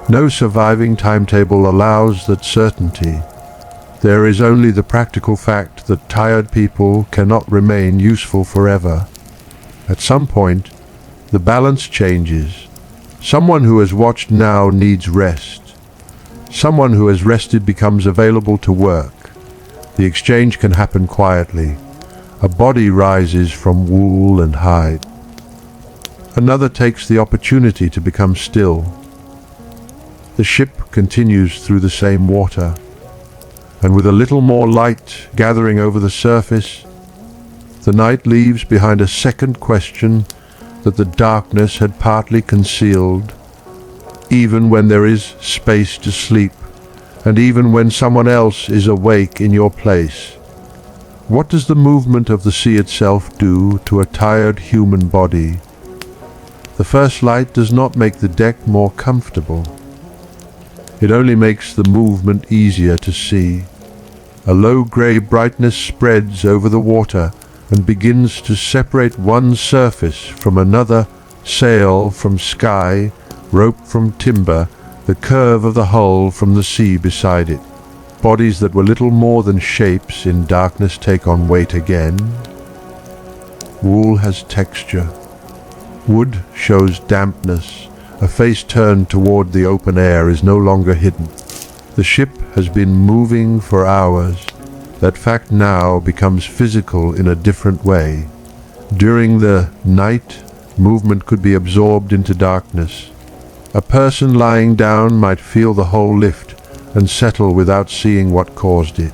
No surviving timetable allows that certainty. There is only the practical fact that tired people cannot remain useful forever. At some point, the balance changes. Someone who has watched now needs rest. Someone who has rested becomes available to work. The exchange can happen quietly. A body rises from wool and hide. Another takes the opportunity to become still. The ship continues through the same water, and with a little more light gathering over the surface, the night leaves behind a second question that the darkness had partly concealed. Even when there is space to sleep, and even when someone else is awake in your place, what does the movement of the sea itself do to a tired human body? The first light does not make the deck more comfortable. It only makes the movement easier to see. A low grey brightness spreads over the water and begins to separate one surface from another, sail from sky, rope from timber, the curve of the hull from the sea beside it. Bodies that were little more than shapes in darkness take on weight again. Wool has texture. Wood shows dampness. A face turned toward the open air is no longer hidden. The ship has been moving for hours. That fact now becomes physical in a different way. During the night, movement could be absorbed into darkness. A person lying down might feel the hull lift and settle without seeing what caused it.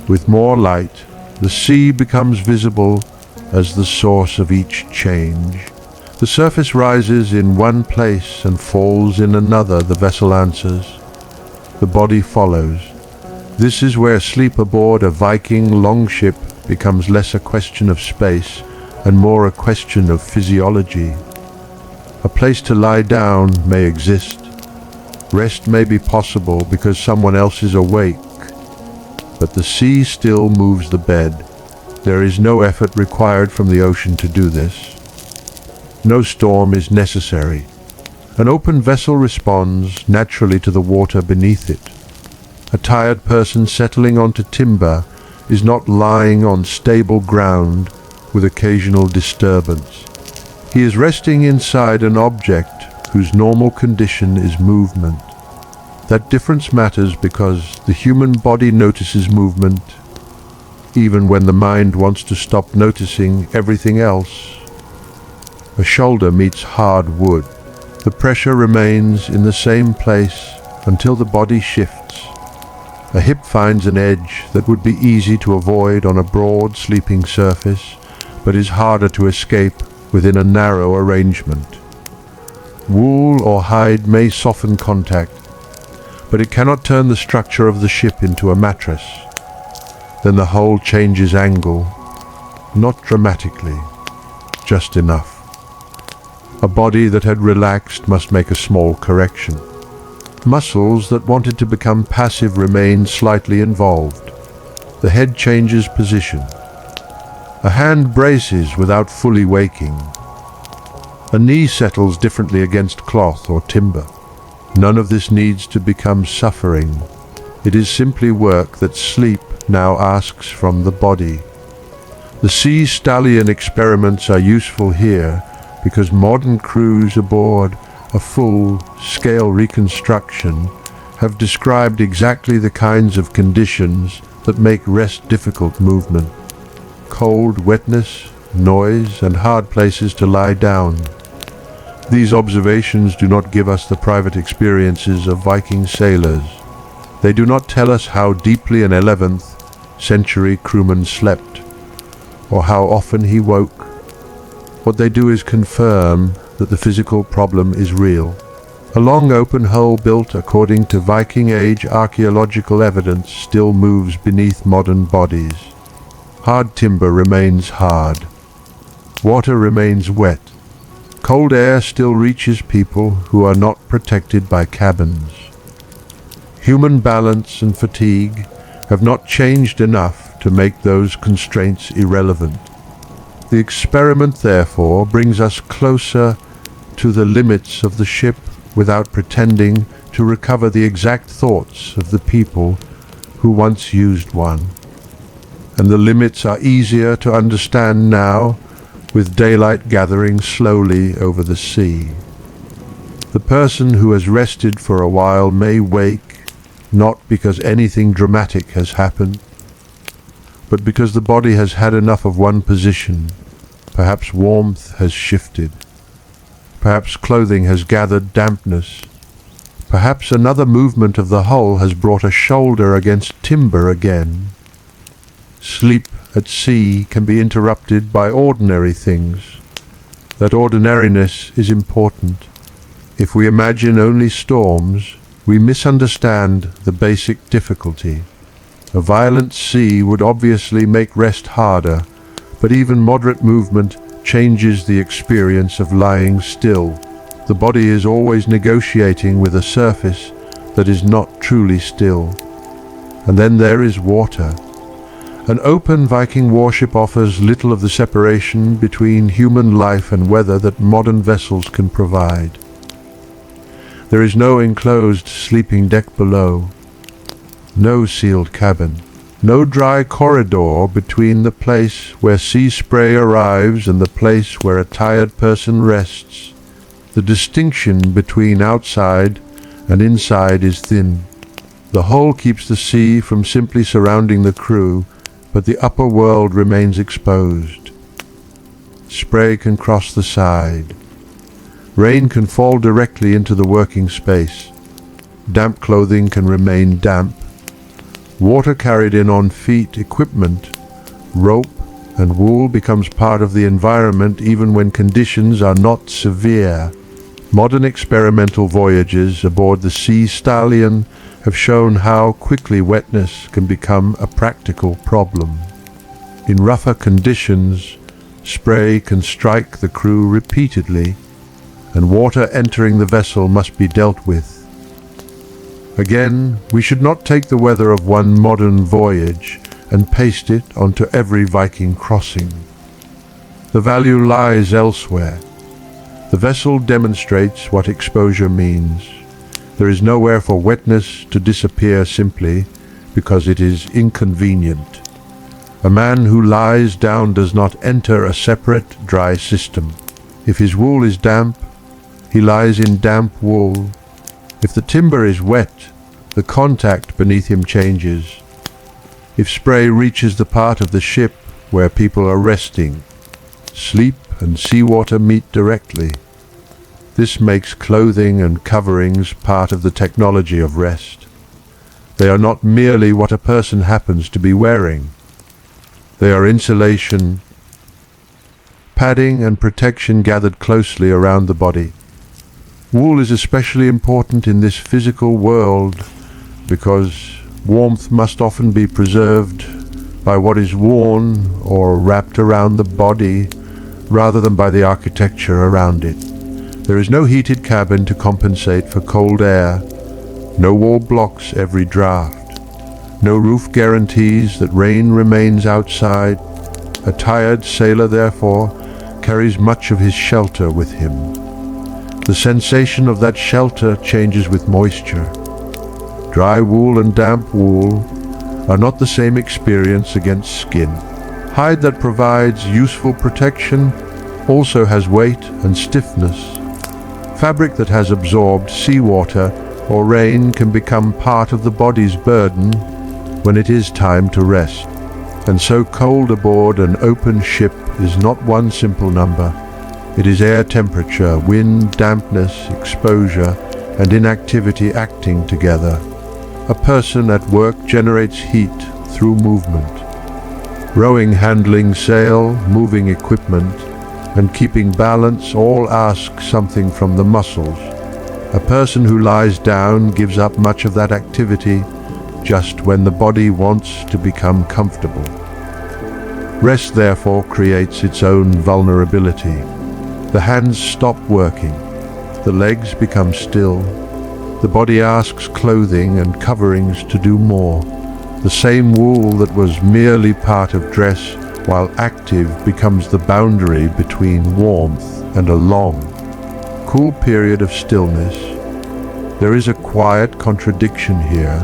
With more light, the sea becomes visible as the source of each change. The surface rises in one place and falls in another, the vessel answers. The body follows. This is where sleep aboard a Viking longship becomes less a question of space and more a question of physiology. A place to lie down may exist. Rest may be possible because someone else is awake, but the sea still moves the bed. There is no effort required from the ocean to do this. No storm is necessary. An open vessel responds naturally to the water beneath it. A tired person settling onto timber is not lying on stable ground with occasional disturbance. He is resting inside an object whose normal condition is movement. That difference matters because the human body notices movement even when the mind wants to stop noticing everything else. A shoulder meets hard wood. The pressure remains in the same place until the body shifts. A hip finds an edge that would be easy to avoid on a broad sleeping surface, but is harder to escape within a narrow arrangement. Wool or hide may soften contact, but it cannot turn the structure of the ship into a mattress. Then the hull changes angle, not dramatically, just enough. A body that had relaxed must make a small correction. Muscles that wanted to become passive remain slightly involved. The head changes position. A hand braces without fully waking. A knee settles differently against cloth or timber. None of this needs to become suffering. It is simply work that sleep now asks from the body. The Sea Stallion experiments are useful here because modern crews aboard a full-scale reconstruction have described exactly the kinds of conditions that make rest difficult movement. Cold, wetness, noise, and hard places to lie down. These observations do not give us the private experiences of Viking sailors. They do not tell us how deeply an 11th century crewman slept, or how often he woke. What they do is confirm that the physical problem is real. A long open hull built according to Viking Age archaeological evidence still moves beneath modern bodies. Hard timber remains hard. Water remains wet. Cold air still reaches people who are not protected by cabins. Human balance and fatigue have not changed enough to make those constraints irrelevant. The experiment, therefore, brings us closer to the limits of the ship without pretending to recover the exact thoughts of the people who once used one. And the limits are easier to understand now, with daylight gathering slowly over the sea. The person who has rested for a while may wake, not because anything dramatic has happened, but because the body has had enough of one position. Perhaps warmth has shifted. Perhaps clothing has gathered dampness. Perhaps another movement of the hull has brought a shoulder against timber again. Sleep at sea can be interrupted by ordinary things. That ordinariness is important. If we imagine only storms, we misunderstand the basic difficulty. A violent sea would obviously make rest harder, but even moderate movement changes the experience of lying still. The body is always negotiating with a surface that is not truly still. And then there is water. An open Viking warship offers little of the separation between human life and weather that modern vessels can provide. There is no enclosed sleeping deck below, no sealed cabin, no dry corridor between the place where sea spray arrives and the place where a tired person rests. The distinction between outside and inside is thin. The hull keeps the sea from simply surrounding the crew, but the upper world remains exposed. Spray can cross the side. Rain can fall directly into the working space. Damp clothing can remain damp. Water carried in on feet, equipment, rope, and wool becomes part of the environment even when conditions are not severe. Modern experimental voyages aboard the Sea Stallion have shown how quickly wetness can become a practical problem. In rougher conditions, spray can strike the crew repeatedly, and water entering the vessel must be dealt with. Again, we should not take the weather of one modern voyage and paste it onto every Viking crossing. The value lies elsewhere. The vessel demonstrates what exposure means. There is nowhere for wetness to disappear simply because it is inconvenient. A man who lies down does not enter a separate dry system. If his wool is damp, he lies in damp wool. If the timber is wet, the contact beneath him changes. If spray reaches the part of the ship where people are resting, sleep and seawater meet directly. This makes clothing and coverings part of the technology of rest. They are not merely what a person happens to be wearing. They are insulation, padding and protection gathered closely around the body. Wool is especially important in this physical world because warmth must often be preserved by what is worn or wrapped around the body rather than by the architecture around it. There is no heated cabin to compensate for cold air, No wall blocks every draft. No roof guarantees that rain remains outside. A tired sailor, therefore, carries much of his shelter with him. The sensation of that shelter changes with moisture. Dry wool and damp wool are not the same experience against skin. Hide that provides useful protection also has weight and stiffness. Fabric that has absorbed seawater or rain can become part of the body's burden when it is time to rest. And so cold aboard an open ship is not one simple number. It is air temperature, wind, dampness, exposure, and inactivity acting together. A person at work generates heat through movement. Rowing, handling sail, moving equipment, and keeping balance all ask something from the muscles. A person who lies down gives up much of that activity just when the body wants to become comfortable. Rest therefore creates its own vulnerability. The hands stop working, the legs become still, the body asks clothing and coverings to do more. The same wool that was merely part of dress while active becomes the boundary between warmth and a long, cool period of stillness. There is a quiet contradiction here.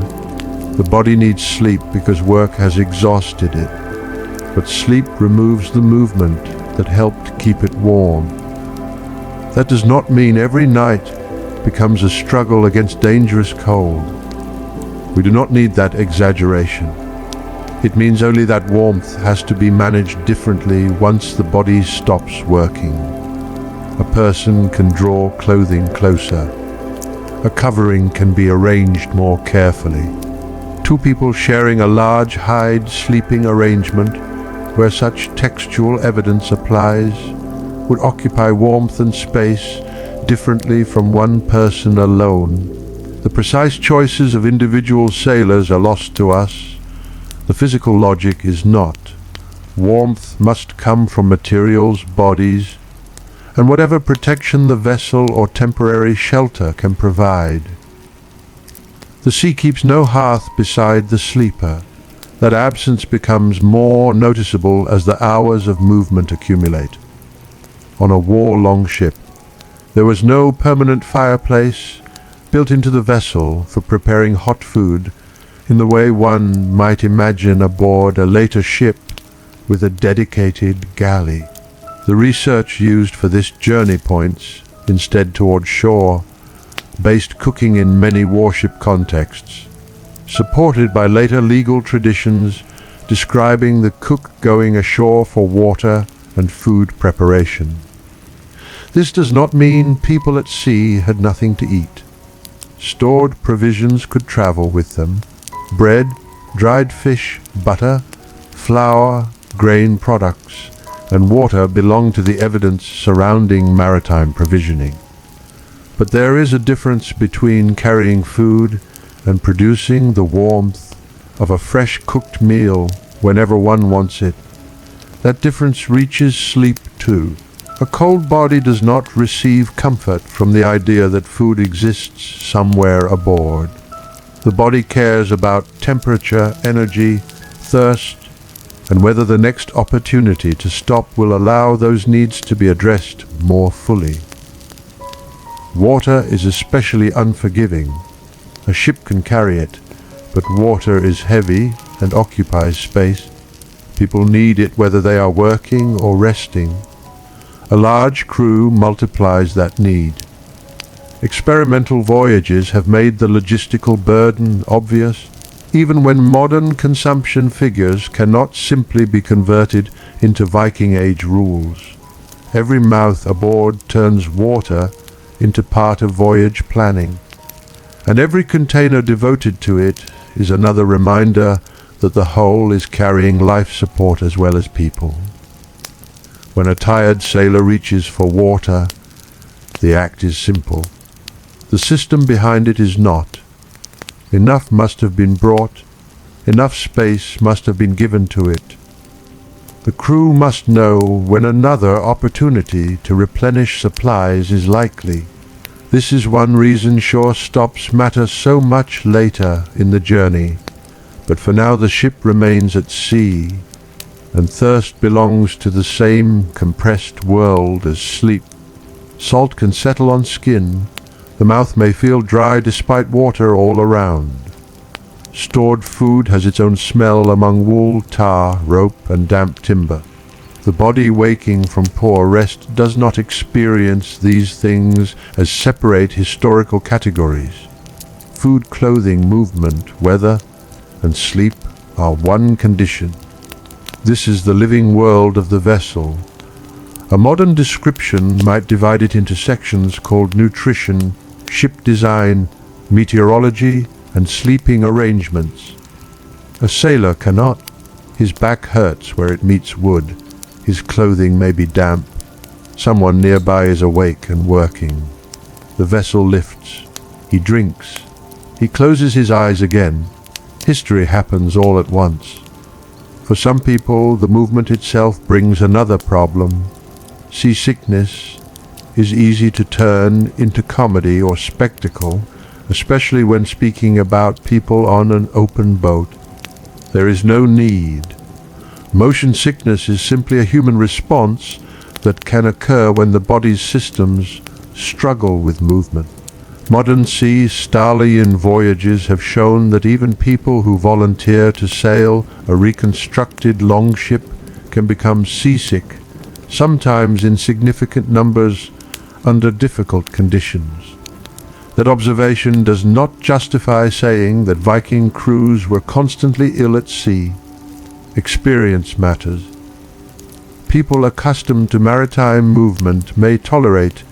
The body needs sleep because work has exhausted it, but sleep removes the movement that helped keep it warm. That does not mean every night becomes a struggle against dangerous cold. We do not need that exaggeration. It means only that warmth has to be managed differently once the body stops working. A person can draw clothing closer. A covering can be arranged more carefully. Two people sharing a large hide sleeping arrangement where such textual evidence applies would occupy warmth and space differently from one person alone. The precise choices of individual sailors are lost to us. The physical logic is not. Warmth must come from materials, bodies, and whatever protection the vessel or temporary shelter can provide. The sea keeps no hearth beside the sleeper. That absence becomes more noticeable as the hours of movement accumulate. On a war longship, there was no permanent fireplace built into the vessel for preparing hot food in the way one might imagine aboard a later ship with a dedicated galley. The research used for this journey points, instead toward shore, based cooking in many warship contexts, supported by later legal traditions describing the cook going ashore for water and food preparation. This does not mean people at sea had nothing to eat. Stored provisions could travel with them. Bread, dried fish, butter, flour, grain products, and water belong to the evidence surrounding maritime provisioning. But there is a difference between carrying food and producing the warmth of a fresh cooked meal whenever one wants it. That difference reaches sleep too. A cold body does not receive comfort from the idea that food exists somewhere aboard. The body cares about temperature, energy, thirst, and whether the next opportunity to stop will allow those needs to be addressed more fully. Water is especially unforgiving. A ship can carry it, but water is heavy and occupies space. People need it whether they are working or resting. A large crew multiplies that need. Experimental voyages have made the logistical burden obvious, even when modern consumption figures cannot simply be converted into Viking Age rules. Every mouth aboard turns water into part of voyage planning, and every container devoted to it is another reminder that the whole is carrying life support as well as people. When a tired sailor reaches for water, the act is simple. The system behind it is not. Enough must have been brought, enough space must have been given to it. The crew must know when another opportunity to replenish supplies is likely. This is one reason shore stops matter so much later in the journey, but for now the ship remains at sea, and thirst belongs to the same compressed world as sleep. Salt can settle on skin, the mouth may feel dry despite water all around. Stored food has its own smell among wool, tar, rope, and damp timber. The body waking from poor rest does not experience these things as separate historical categories. Food, clothing, movement, weather, and sleep are one condition. This is the living world of the vessel. A modern description might divide it into sections called nutrition, ship design, meteorology, and sleeping arrangements. A sailor cannot. His back hurts where it meets wood. His clothing may be damp. Someone nearby is awake and working. The vessel lifts. He drinks. He closes his eyes again. History happens all at once. For some people, the movement itself brings another problem. Seasickness is easy to turn into comedy or spectacle, especially when speaking about people on an open boat. There is no need. Motion sickness is simply a human response that can occur when the body's systems struggle with movement. Modern Sea Stallion voyages have shown that even people who volunteer to sail a reconstructed longship can become seasick, sometimes in significant numbers under difficult conditions. That observation does not justify saying that Viking crews were constantly ill at sea. Experience matters. People accustomed to maritime movement may tolerate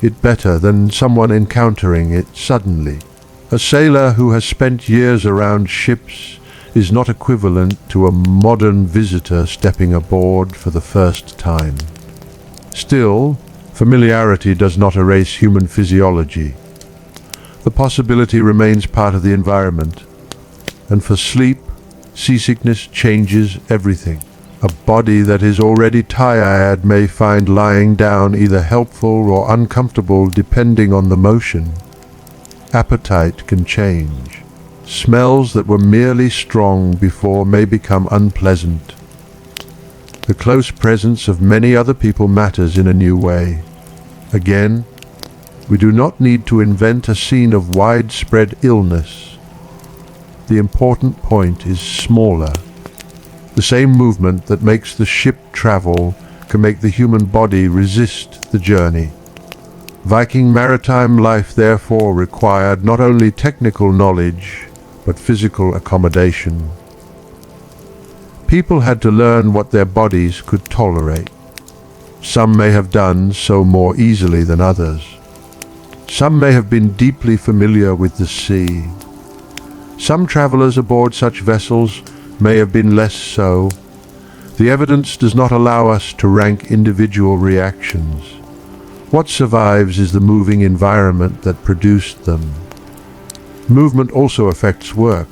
it better than someone encountering it suddenly. A sailor who has spent years around ships is not equivalent to a modern visitor stepping aboard for the first time. Still, familiarity does not erase human physiology. The possibility remains part of the environment, and for sleep, seasickness changes everything. A body that is already tired may find lying down either helpful or uncomfortable depending on the motion. Appetite can change. Smells that were merely strong before may become unpleasant. The close presence of many other people matters in a new way. Again, we do not need to invent a scene of widespread illness. The important point is smaller. The same movement that makes the ship travel can make the human body resist the journey. Viking maritime life therefore required not only technical knowledge, but physical accommodation. People had to learn what their bodies could tolerate. Some may have done so more easily than others. Some may have been deeply familiar with the sea. Some travelers aboard such vessels may have been less so. The evidence does not allow us to rank individual reactions. What survives is the moving environment that produced them. Movement also affects work.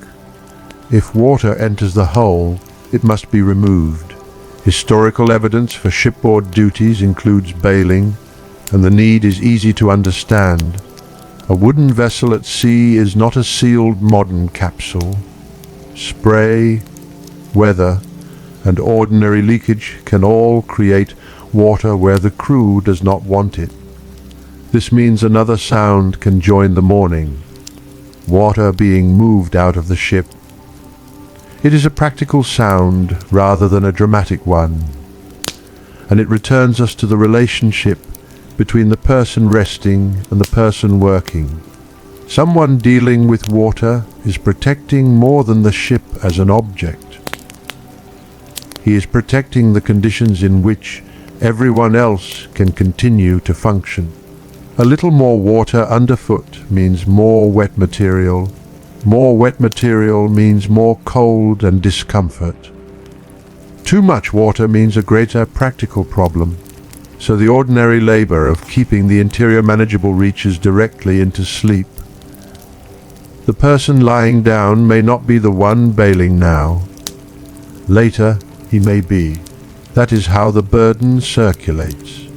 If water enters the hull, it must be removed. Historical evidence for shipboard duties includes bailing, and the need is easy to understand. A wooden vessel at sea is not a sealed modern capsule. Spray, weather, and ordinary leakage can all create water where the crew does not want it. This means another sound can join the morning, water being moved out of the ship. It is a practical sound rather than a dramatic one, and it returns us to the relationship between the person resting and the person working. Someone dealing with water is protecting more than the ship as an object. He is protecting the conditions in which everyone else can continue to function. A little more water underfoot means more wet material. More wet material means more cold and discomfort. Too much water means a greater practical problem. So the ordinary labor of keeping the interior manageable reaches directly into sleep. The person lying down may not be the one bailing now. Later, he may be. That is how the burden circulates.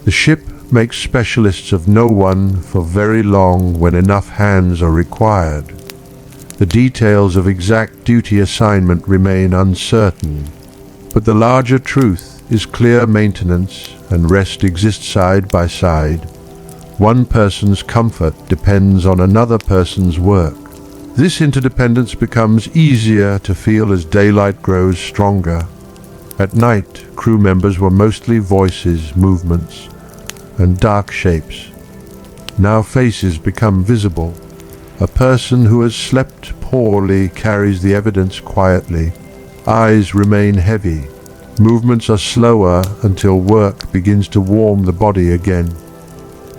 The ship makes specialists of no one for very long when enough hands are required. The details of exact duty assignment remain uncertain, but the larger truth is clear maintenance and rest exist side by side. One person's comfort depends on another person's work. This interdependence becomes easier to feel as daylight grows stronger. At night, crew members were mostly voices, movements, and dark shapes. Now faces become visible. A person who has slept poorly carries the evidence quietly. Eyes remain heavy. Movements are slower until work begins to warm the body again.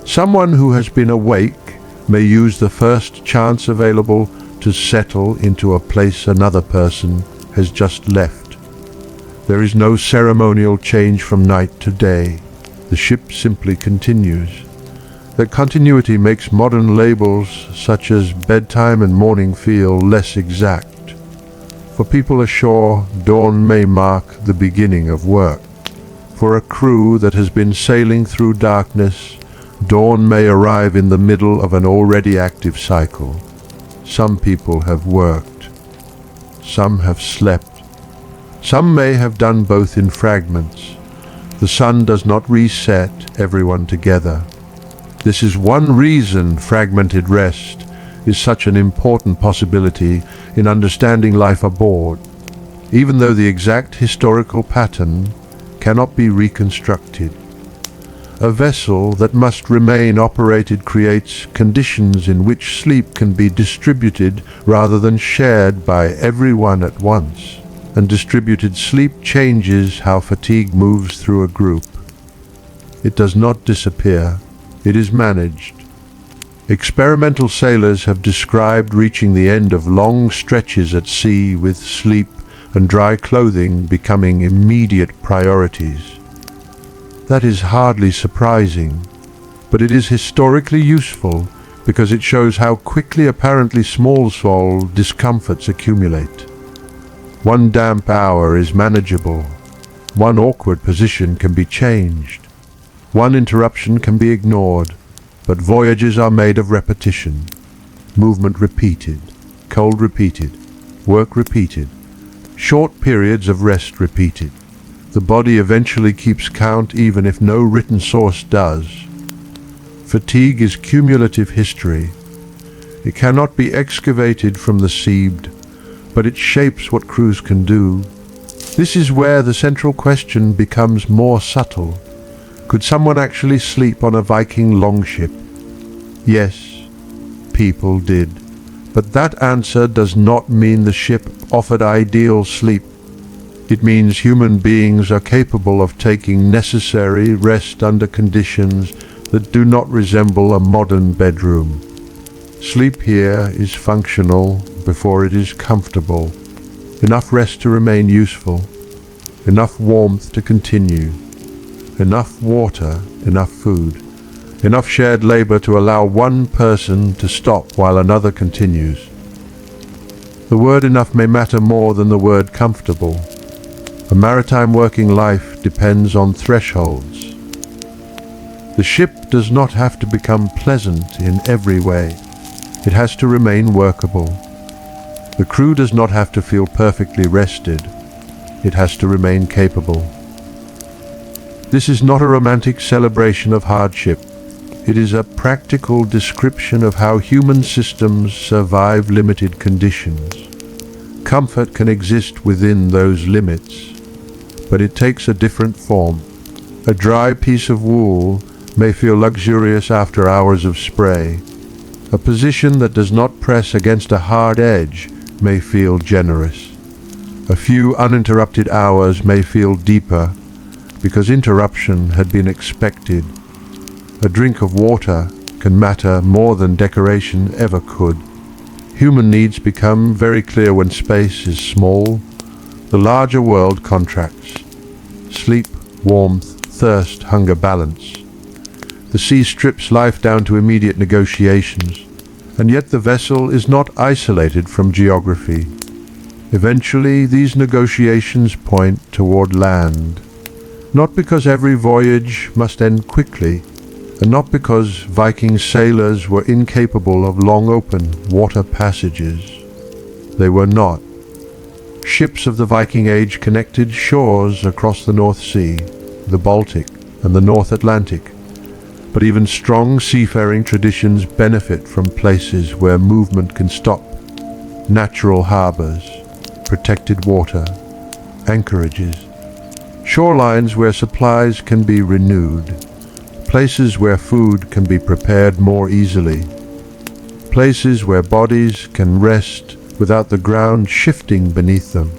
Someone who has been awake may use the first chance available to settle into a place another person has just left. There is no ceremonial change from night to day. The ship simply continues. That continuity makes modern labels such as bedtime and morning feel less exact. For people ashore, dawn may mark the beginning of work. For a crew that has been sailing through darkness, dawn may arrive in the middle of an already active cycle. Some people have worked. Some have slept. Some may have done both in fragments. The sun does not reset everyone together. This is one reason fragmented rest is such an important possibility in understanding life aboard, even though the exact historical pattern cannot be reconstructed. A vessel that must remain operated creates conditions in which sleep can be distributed rather than shared by everyone at once, and distributed sleep changes how fatigue moves through a group. It does not disappear, it is managed. Experimental sailors have described reaching the end of long stretches at sea with sleep and dry clothing becoming immediate priorities. That is hardly surprising, but it is historically useful because it shows how quickly apparently small discomforts accumulate. One damp hour is manageable. One awkward position can be changed. One interruption can be ignored, but voyages are made of repetition. Movement repeated, cold repeated, work repeated, short periods of rest repeated. The body eventually keeps count even if no written source does. Fatigue is cumulative history. It cannot be excavated from the seabed, but it shapes what crews can do. This is where the central question becomes more subtle. Could someone actually sleep on a Viking longship? Yes, people did. But that answer does not mean the ship offered ideal sleep. It means human beings are capable of taking necessary rest under conditions that do not resemble a modern bedroom. Sleep here is functional before it is comfortable. Enough rest to remain useful. Enough warmth to continue. Enough water, enough food. Enough shared labor to allow one person to stop while another continues. The word enough may matter more than the word comfortable. A maritime working life depends on thresholds. The ship does not have to become pleasant in every way. It has to remain workable. The crew does not have to feel perfectly rested. It has to remain capable. This is not a romantic celebration of hardship. It is a practical description of how human systems survive limited conditions. Comfort can exist within those limits, but it takes a different form. A dry piece of wool may feel luxurious after hours of spray. A position that does not press against a hard edge may feel generous. A few uninterrupted hours may feel deeper because interruption had been expected. A drink of water can matter more than decoration ever could. Human needs become very clear when space is small. The larger world contracts. Sleep, warmth, thirst, hunger, balance. The sea strips life down to immediate negotiations, and yet the vessel is not isolated from geography. Eventually, these negotiations point toward land. Not because every voyage must end quickly, and not because Viking sailors were incapable of long open water passages. They were not. Ships of the Viking Age connected shores across the North Sea, the Baltic, and the North Atlantic. But even strong seafaring traditions benefit from places where movement can stop. Natural harbors, protected water, anchorages, shorelines where supplies can be renewed, places where food can be prepared more easily, places where bodies can rest without the ground shifting beneath them.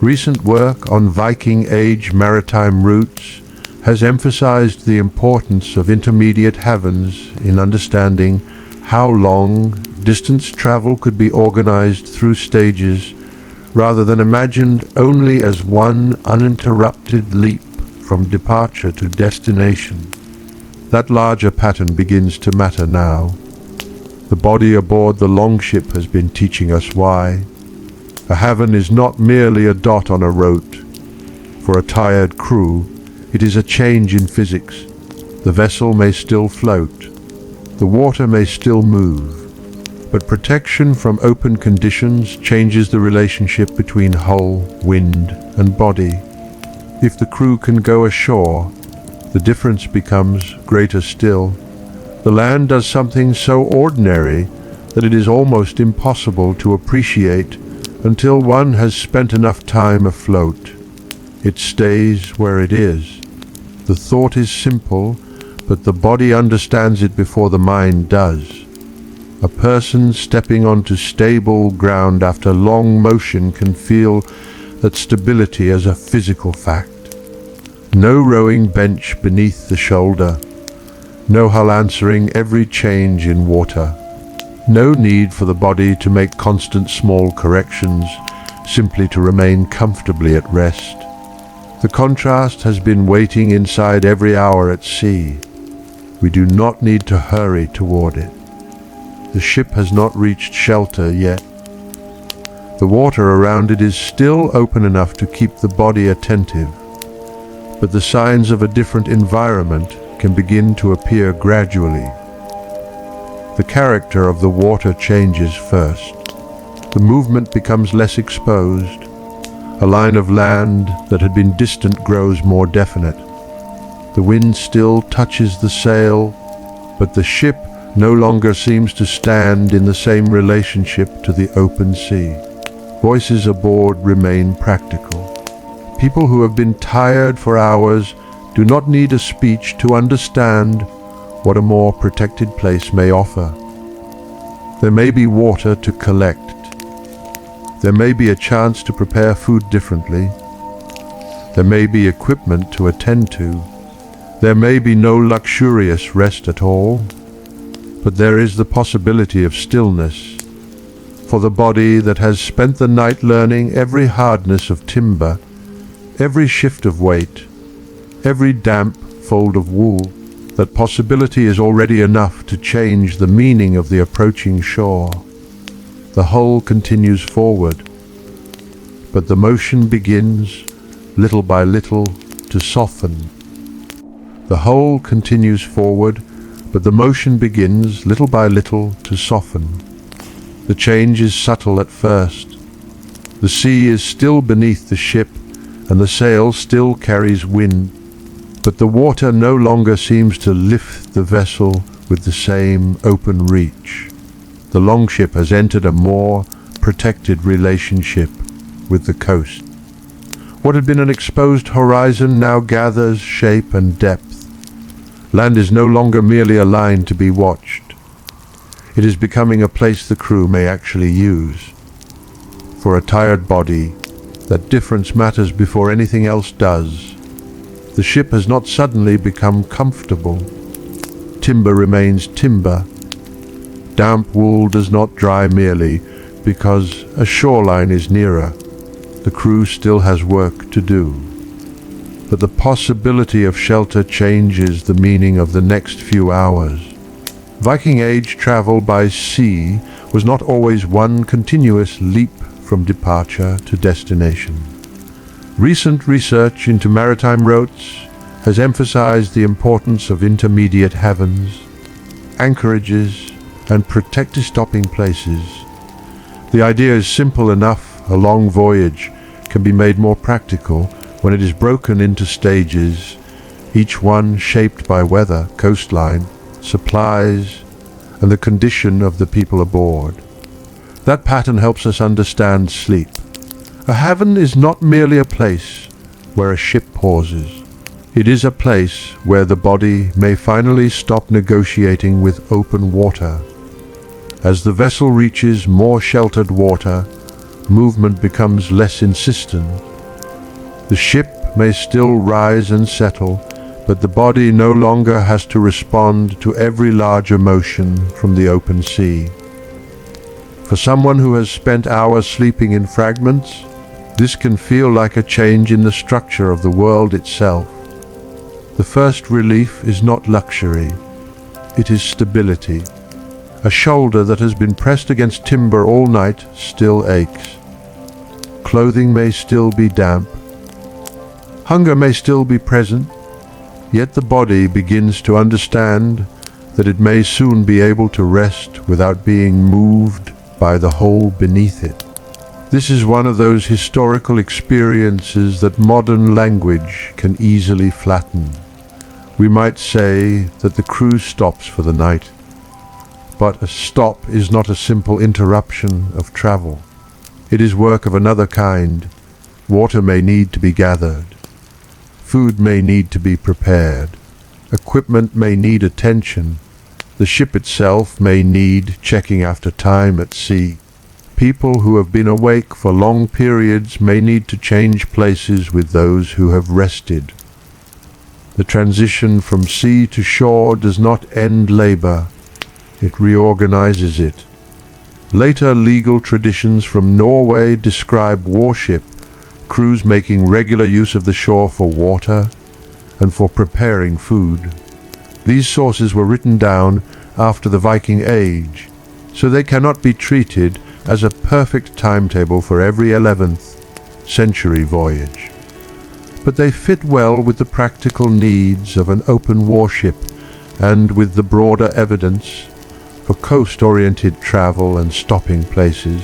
Recent work on Viking Age maritime routes has emphasized the importance of intermediate havens in understanding how long distance travel could be organized through stages rather than imagined only as one uninterrupted leap from departure to destination. That larger pattern begins to matter now. The body aboard the longship has been teaching us why. A haven is not merely a dot on a rote. For a tired crew, it is a change in physics. The vessel may still float. The water may still move. But protection from open conditions changes the relationship between hull, wind, and body. If the crew can go ashore, the difference becomes greater still. The land does something so ordinary that it is almost impossible to appreciate until one has spent enough time afloat. It stays where it is. The thought is simple, but the body understands it before the mind does. A person stepping onto stable ground after long motion can feel that stability as a physical fact. No rowing bench beneath the shoulder. No hull answering every change in water. No need for the body to make constant small corrections, simply to remain comfortably at rest. The contrast has been waiting inside every hour at sea. We do not need to hurry toward it. The ship has not reached shelter yet. The water around it is still open enough to keep the body attentive, but the signs of a different environment can begin to appear gradually. The character of the water changes first. The movement becomes less exposed. A line of land that had been distant grows more definite. The wind still touches the sail, but the ship no longer seems to stand in the same relationship to the open sea. Voices aboard remain practical. People who have been tired for hours do not need a speech to understand what a more protected place may offer. There may be water to collect. There may be a chance to prepare food differently. There may be equipment to attend to. There may be no luxurious rest at all. But there is the possibility of stillness. For the body that has spent the night learning every hardness of timber, every shift of weight, every damp fold of wool, that possibility is already enough to change the meaning of the approaching shore. The hull continues forward, but the motion begins, little by little, to soften. The hull continues forward, but the motion begins, little by little, to soften. The change is subtle at first. The sea is still beneath the ship, and the sail still carries wind, but the water no longer seems to lift the vessel with the same open reach. The longship has entered a more protected relationship with the coast. What had been an exposed horizon now gathers shape and depth. Land is no longer merely a line to be watched. It is becoming a place the crew may actually use. For a tired body, that difference matters before anything else does. The ship has not suddenly become comfortable. Timber remains timber. Damp wool does not dry merely because a shoreline is nearer. The crew still has work to do. But the possibility of shelter changes the meaning of the next few hours. Viking Age travel by sea was not always one continuous leap from departure to destination. Recent research into maritime routes has emphasized the importance of intermediate havens, anchorages, and protected stopping places. The idea is simple enough. A long voyage can be made more practical when it is broken into stages, each one shaped by weather, coastline, supplies, and the condition of the people aboard. That pattern helps us understand sleep. A haven is not merely a place where a ship pauses. It is a place where the body may finally stop negotiating with open water. As the vessel reaches more sheltered water, movement becomes less insistent. The ship may still rise and settle, but the body no longer has to respond to every large emotion from the open sea. For someone who has spent hours sleeping in fragments, this can feel like a change in the structure of the world itself. The first relief is not luxury, it is stability. A shoulder that has been pressed against timber all night still aches. Clothing may still be damp. Hunger may still be present, yet the body begins to understand that it may soon be able to rest without being moved by the hole beneath it. This is one of those historical experiences that modern language can easily flatten. We might say that the crew stops for the night, but a stop is not a simple interruption of travel. It is work of another kind. Water may need to be gathered. Food may need to be prepared. Equipment may need attention. The ship itself may need checking after time at sea. People who have been awake for long periods may need to change places with those who have rested. The transition from sea to shore does not end labor, it reorganizes it. Later legal traditions from Norway describe warship crews making regular use of the shore for water and for preparing food. These sources were written down after the Viking Age, so they cannot be treated as a perfect timetable for every 11th century voyage. But they fit well with the practical needs of an open warship and with the broader evidence for coast-oriented travel and stopping places.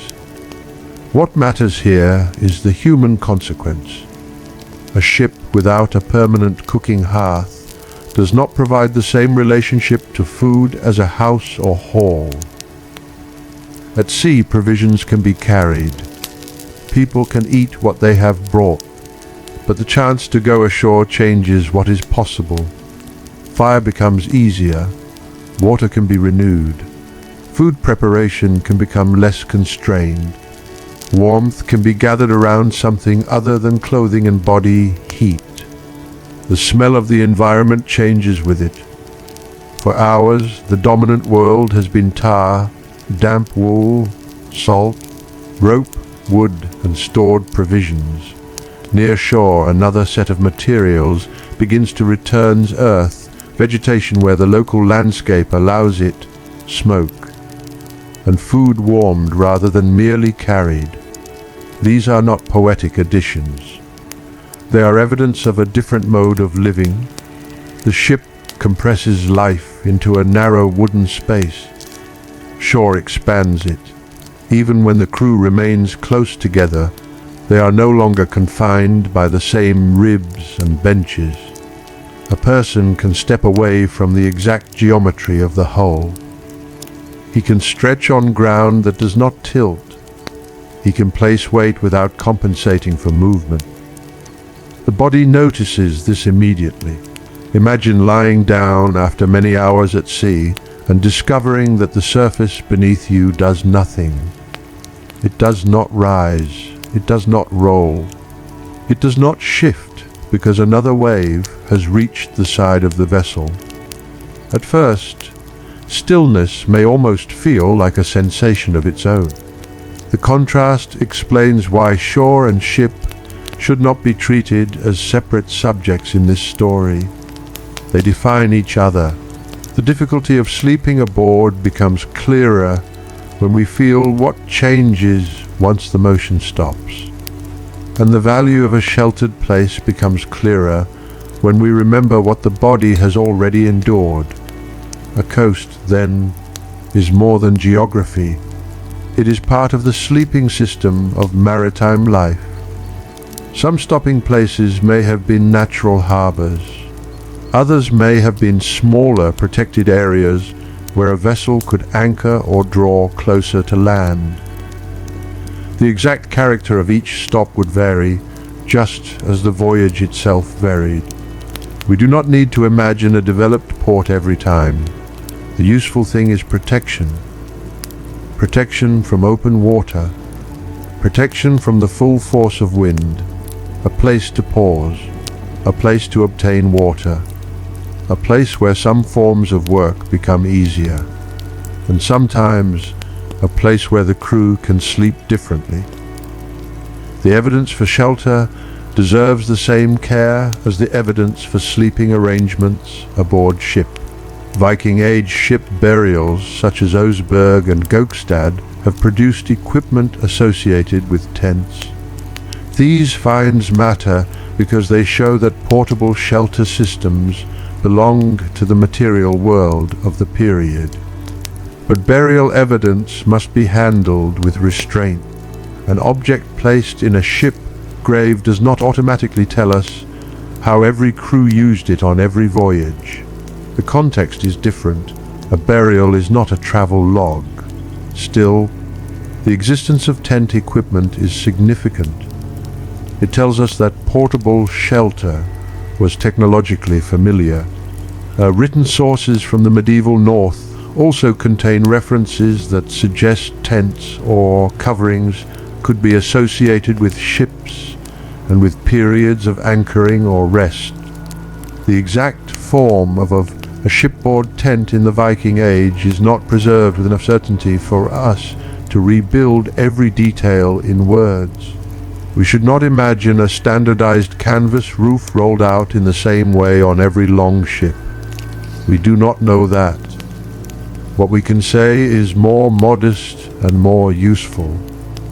What matters here is the human consequence. A ship without a permanent cooking hearth does not provide the same relationship to food as a house or hall. At sea, provisions can be carried. People can eat what they have brought, but the chance to go ashore changes what is possible. Fire becomes easier, water can be renewed, food preparation can become less constrained, warmth can be gathered around something other than clothing and body heat. The smell of the environment changes with it. For hours, the dominant world has been tar, damp wool, salt, rope, wood, and stored provisions. Near shore, another set of materials begins to return earth, vegetation where the local landscape allows it, smoke, and food warmed rather than merely carried. These are not poetic additions. They are evidence of a different mode of living. The ship compresses life into a narrow wooden space. Shore expands it. Even when the crew remains close together, they are no longer confined by the same ribs and benches. A person can step away from the exact geometry of the hull. He can stretch on ground that does not tilt. He can place weight without compensating for movement. The body notices this immediately. Imagine lying down after many hours at sea and discovering that the surface beneath you does nothing. It does not rise. It does not roll. It does not shift because another wave has reached the side of the vessel. At first, stillness may almost feel like a sensation of its own. The contrast explains why shore and ship should not be treated as separate subjects in this story. They define each other. The difficulty of sleeping aboard becomes clearer when we feel what changes once the motion stops. And the value of a sheltered place becomes clearer when we remember what the body has already endured. A coast, then, is more than geography. It is part of the sleeping system of maritime life. Some stopping places may have been natural harbors. Others may have been smaller protected areas where a vessel could anchor or draw closer to land. The exact character of each stop would vary, just as the voyage itself varied. We do not need to imagine a developed port every time. The useful thing is protection. Protection from open water. Protection from the full force of wind. A place to pause. A place to obtain water. A place where some forms of work become easier. And sometimes a place where the crew can sleep differently. The evidence for shelter deserves the same care as the evidence for sleeping arrangements aboard ship. Viking Age ship burials such as Oseberg and Gokstad have produced equipment associated with tents. These finds matter because they show that portable shelter systems belong to the material world of the period. But burial evidence must be handled with restraint. An object placed in a ship grave does not automatically tell us how every crew used it on every voyage. The context is different. A burial is not a travel log. Still, the existence of tent equipment is significant. It tells us that portable shelter was technologically familiar. Written sources from the medieval North also contain references that suggest tents or coverings could be associated with ships and with periods of anchoring or rest. The exact form of a shipboard tent in the Viking Age is not preserved with enough certainty for us to rebuild every detail in words. We should not imagine a standardized canvas roof rolled out in the same way on every longship. We do not know that. What we can say is more modest and more useful.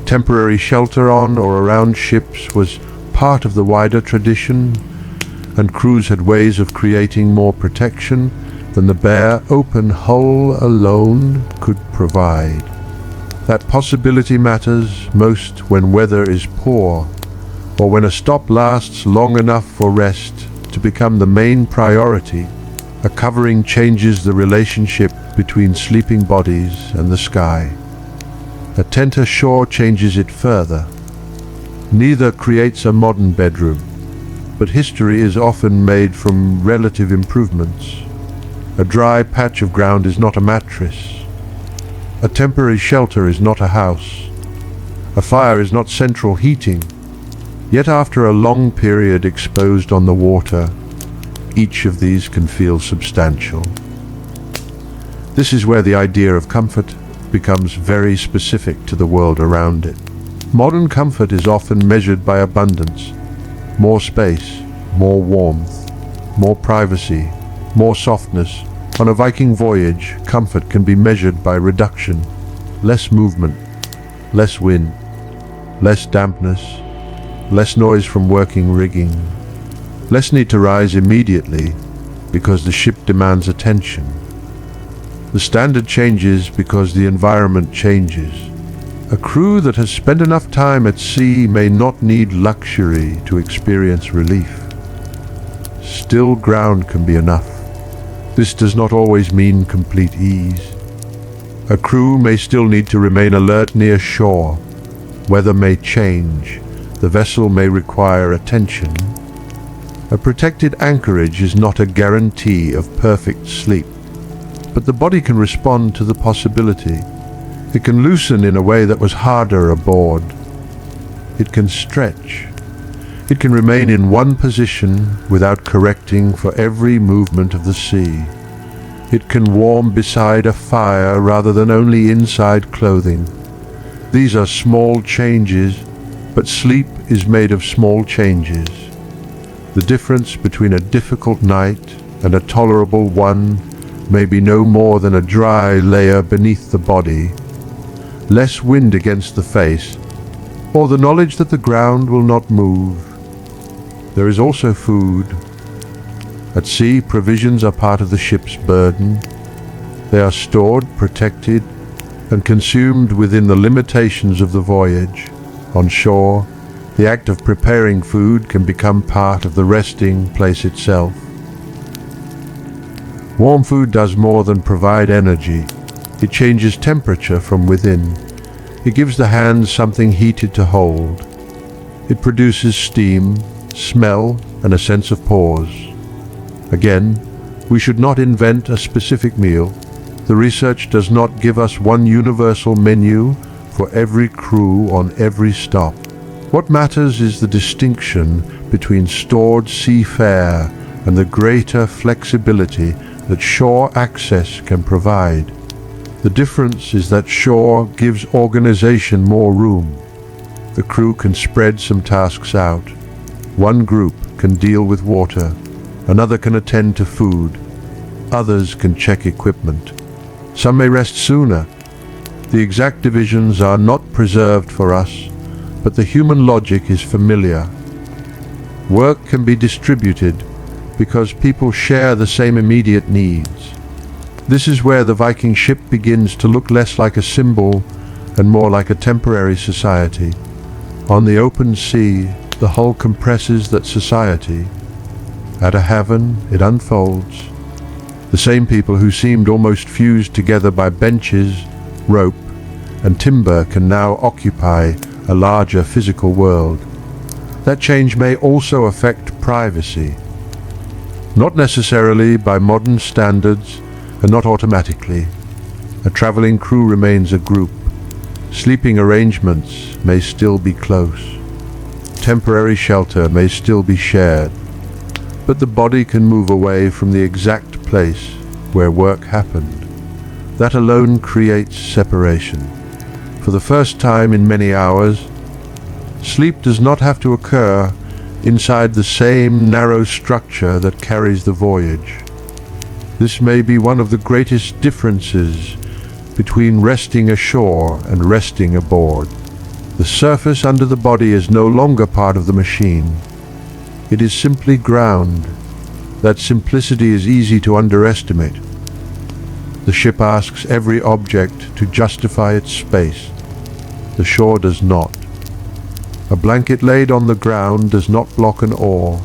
Temporary shelter on or around ships was part of the wider tradition, and crews had ways of creating more protection than the bare open hull alone could provide. That possibility matters most when weather is poor, or when a stop lasts long enough for rest to become the main priority. A covering changes the relationship between sleeping bodies and the sky. A tent ashore changes it further. Neither creates a modern bedroom, but history is often made from relative improvements. A dry patch of ground is not a mattress. A temporary shelter is not a house. A fire is not central heating. Yet after a long period exposed on the water, each of these can feel substantial. This is where the idea of comfort becomes very specific to the world around it. Modern comfort is often measured by abundance. More space, more warmth, more privacy, more softness. On a Viking voyage, comfort can be measured by reduction. Less movement, less wind, less dampness, less noise from working rigging, less need to rise immediately because the ship demands attention. The standard changes because the environment changes. A crew that has spent enough time at sea may not need luxury to experience relief. Still ground can be enough. This does not always mean complete ease. A crew may still need to remain alert near shore. Weather may change. The vessel may require attention. A protected anchorage is not a guarantee of perfect sleep, but the body can respond to the possibility. It can loosen in a way that was harder aboard. It can stretch. It can remain in one position without correcting for every movement of the sea. It can warm beside a fire rather than only inside clothing. These are small changes, but sleep is made of small changes. The difference between a difficult night and a tolerable one may be no more than a dry layer beneath the body, less wind against the face, or the knowledge that the ground will not move. There is also food, At sea, provisions are part of the ship's burden. They are stored, protected, and consumed within the limitations of the voyage. On shore, the act of preparing food can become part of the resting place itself. Warm food does more than provide energy. It changes temperature from within. It gives the hands something heated to hold. It produces steam, smell, and a sense of pause. Again, we should not invent a specific meal. The research does not give us one universal menu for every crew on every stop. What matters is the distinction between stored sea fare and the greater flexibility that shore access can provide. The difference is that shore gives organization more room. The crew can spread some tasks out. One group can deal with water, another can attend to food, others can check equipment. Some may rest sooner. The exact divisions are not preserved for us, but the human logic is familiar. Work can be distributed because people share the same immediate needs. This is where the Viking ship begins to look less like a symbol and more like a temporary society. On the open sea, the hull compresses that society. At a haven, it unfolds. The same people who seemed almost fused together by benches, rope, and timber can now occupy a larger physical world. That change may also affect privacy. Not necessarily by modern standards and not automatically. A traveling crew remains a group. Sleeping arrangements may still be close. Temporary shelter may still be shared. But the body can move away from the exact place where work happened. That alone creates separation. For the first time in many hours, sleep does not have to occur inside the same narrow structure that carries the voyage. This may be one of the greatest differences between resting ashore and resting aboard. The surface under the body is no longer part of the machine. It is simply ground. That simplicity is easy to underestimate. The ship asks every object to justify its space. The shore does not. A blanket laid on the ground does not block an oar.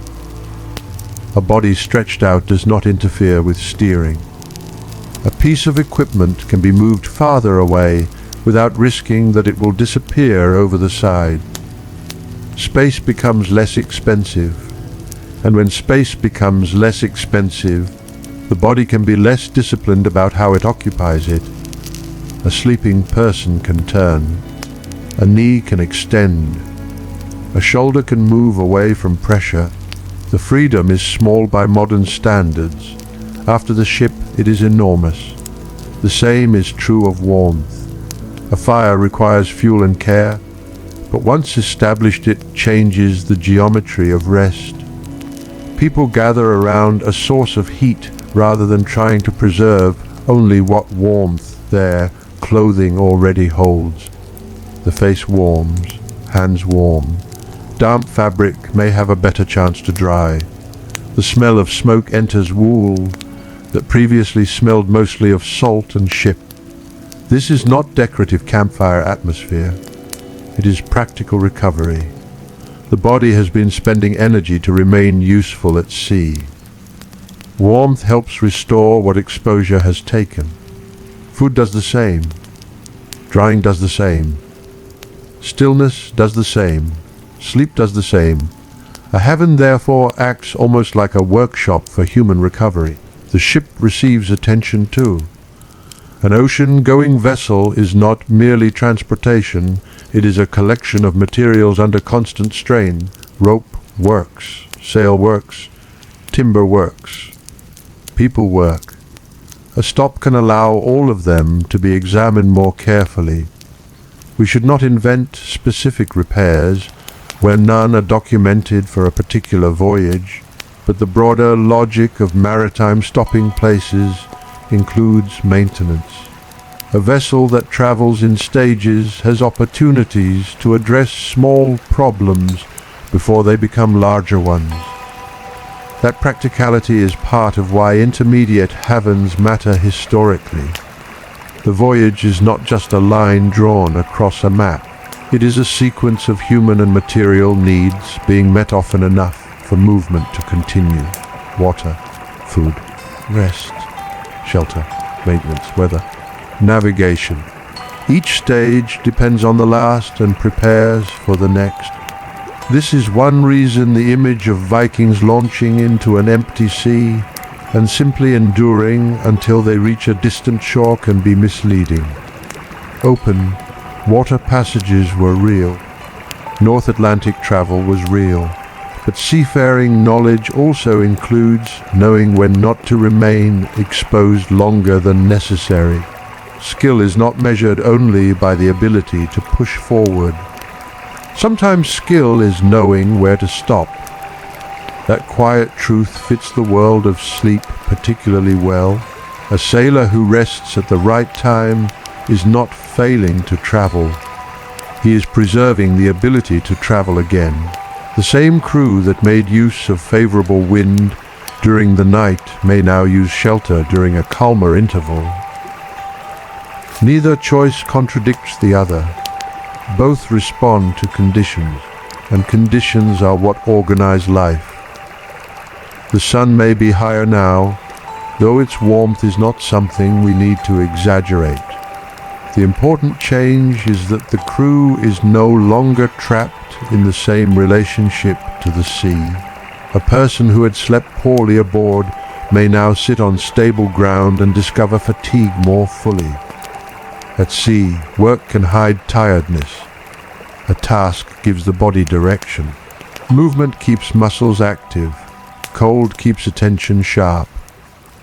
A body stretched out does not interfere with steering. A piece of equipment can be moved farther away without risking that it will disappear over the side. Space becomes less expensive, and when space becomes less expensive, the body can be less disciplined about how it occupies it. A sleeping person can turn. A knee can extend. A shoulder can move away from pressure. The freedom is small by modern standards. After the ship, it is enormous. The same is true of warmth. A fire requires fuel and care, but once established it changes the geometry of rest. People gather around a source of heat rather than trying to preserve only what warmth their clothing already holds. The face warms, hands warm. Damp fabric may have a better chance to dry. The smell of smoke enters wool that previously smelled mostly of salt and ship. This is not decorative campfire atmosphere. It is practical recovery. The body has been spending energy to remain useful at sea. Warmth helps restore what exposure has taken. Food does the same. Drying does the same. Stillness does the same. Sleep does the same. A haven therefore acts almost like a workshop for human recovery. The ship receives attention too. An ocean-going vessel is not merely transportation, it is a collection of materials under constant strain. Rope works, sail works, timber works, people work. A stop can allow all of them to be examined more carefully. We should not invent specific repairs where none are documented for a particular voyage, but the broader logic of maritime stopping places includes maintenance. A vessel that travels in stages has opportunities to address small problems before they become larger ones. That practicality is part of why intermediate havens matter historically. The voyage is not just a line drawn across a map. It is a sequence of human and material needs being met often enough for movement to continue. Water, food, rest, shelter, maintenance, weather, navigation. Each stage depends on the last and prepares for the next. This is one reason the image of Vikings launching into an empty sea and simply enduring until they reach a distant shore can be misleading. Open, water passages were real. North Atlantic travel was real. But seafaring knowledge also includes knowing when not to remain exposed longer than necessary. Skill is not measured only by the ability to push forward. Sometimes skill is knowing where to stop. That quiet truth fits the world of sleep particularly well. A sailor who rests at the right time is not failing to travel. He is preserving the ability to travel again. The same crew that made use of favorable wind during the night may now use shelter during a calmer interval. Neither choice contradicts the other. Both respond to conditions, and conditions are what organize life. The sun may be higher now, though its warmth is not something we need to exaggerate. The important change is that the crew is no longer trapped in the same relationship to the sea. A person who had slept poorly aboard may now sit on stable ground and discover fatigue more fully. At sea, work can hide tiredness. A task gives the body direction. Movement keeps muscles active. Cold keeps attention sharp.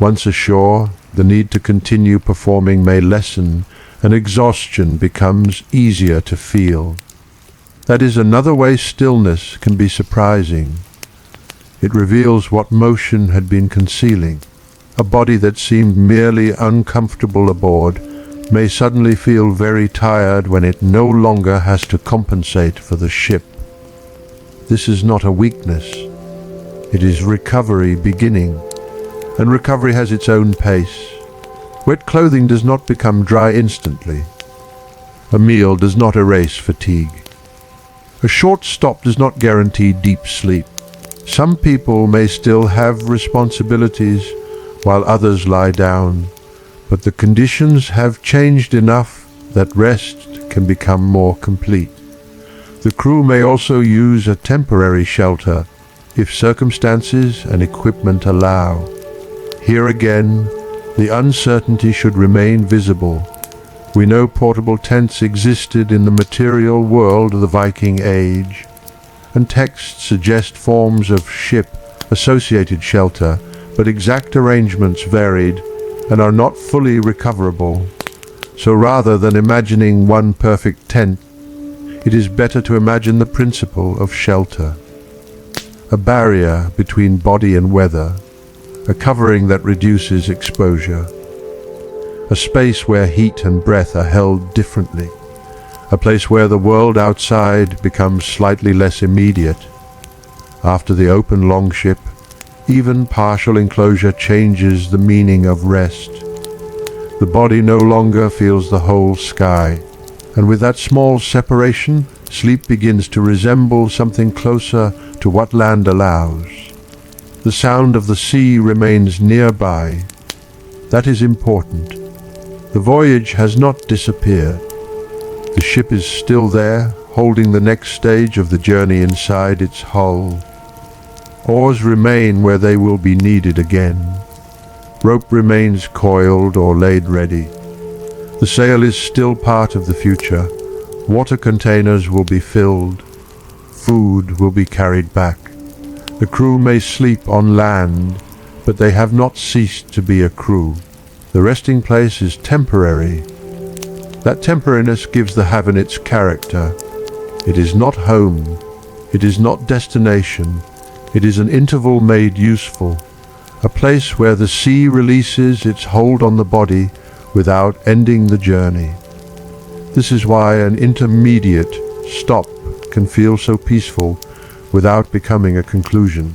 Once ashore, the need to continue performing may lessen, and exhaustion becomes easier to feel. That is another way stillness can be surprising. It reveals what motion had been concealing. A body that seemed merely uncomfortable aboard may suddenly feel very tired when it no longer has to compensate for the ship. This is not a weakness. It is recovery beginning, and recovery has its own pace. Wet clothing does not become dry instantly. A meal does not erase fatigue. A short stop does not guarantee deep sleep. Some people may still have responsibilities while others lie down, but the conditions have changed enough that rest can become more complete. The crew may also use a temporary shelter if circumstances and equipment allow. Here again, the uncertainty should remain visible. We know portable tents existed in the material world of the Viking Age, and texts suggest forms of ship-associated shelter, but exact arrangements varied and are not fully recoverable. So rather than imagining one perfect tent, it is better to imagine the principle of shelter. A barrier between body and weather, a covering that reduces exposure, a space where heat and breath are held differently, a place where the world outside becomes slightly less immediate. After the open longship, even partial enclosure changes the meaning of rest. The body no longer feels the whole sky, and with that small separation, sleep begins to resemble something closer to what land allows. The sound of the sea remains nearby. That is important. The voyage has not disappeared. The ship is still there, holding the next stage of the journey inside its hull. Oars remain where they will be needed again. Rope remains coiled or laid ready. The sail is still part of the future. Water containers will be filled. Food will be carried back. The crew may sleep on land, but they have not ceased to be a crew. The resting place is temporary. That temporariness gives the haven its character. It is not home. It is not destination. It is an interval made useful, a place where the sea releases its hold on the body without ending the journey. This is why an intermediate stop can feel so peaceful without becoming a conclusion.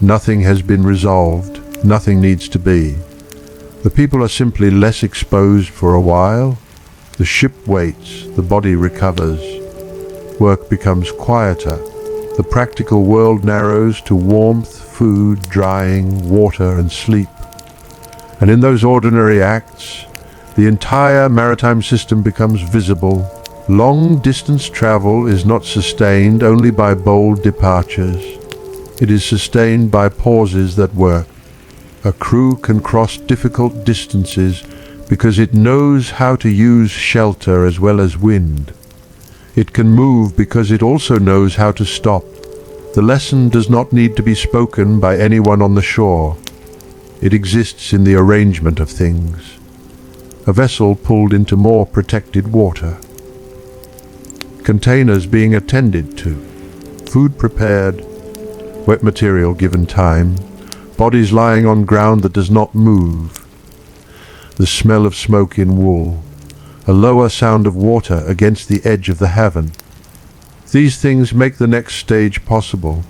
Nothing has been resolved, nothing needs to be. The people are simply less exposed for a while. The ship waits, the body recovers. Work becomes quieter. The practical world narrows to warmth, food, drying, water, and sleep. And in those ordinary acts, the entire maritime system becomes visible. Long-distance travel is not sustained only by bold departures. It is sustained by pauses that work. A crew can cross difficult distances because it knows how to use shelter as well as wind. It can move because it also knows how to stop. The lesson does not need to be spoken by anyone on the shore. It exists in the arrangement of things. A vessel pulled into more protected water. Containers being attended to. Food prepared. Wet material given time. Bodies lying on ground that does not move. The smell of smoke in wool. A lower sound of water against the edge of the haven. These things make the next stage possible.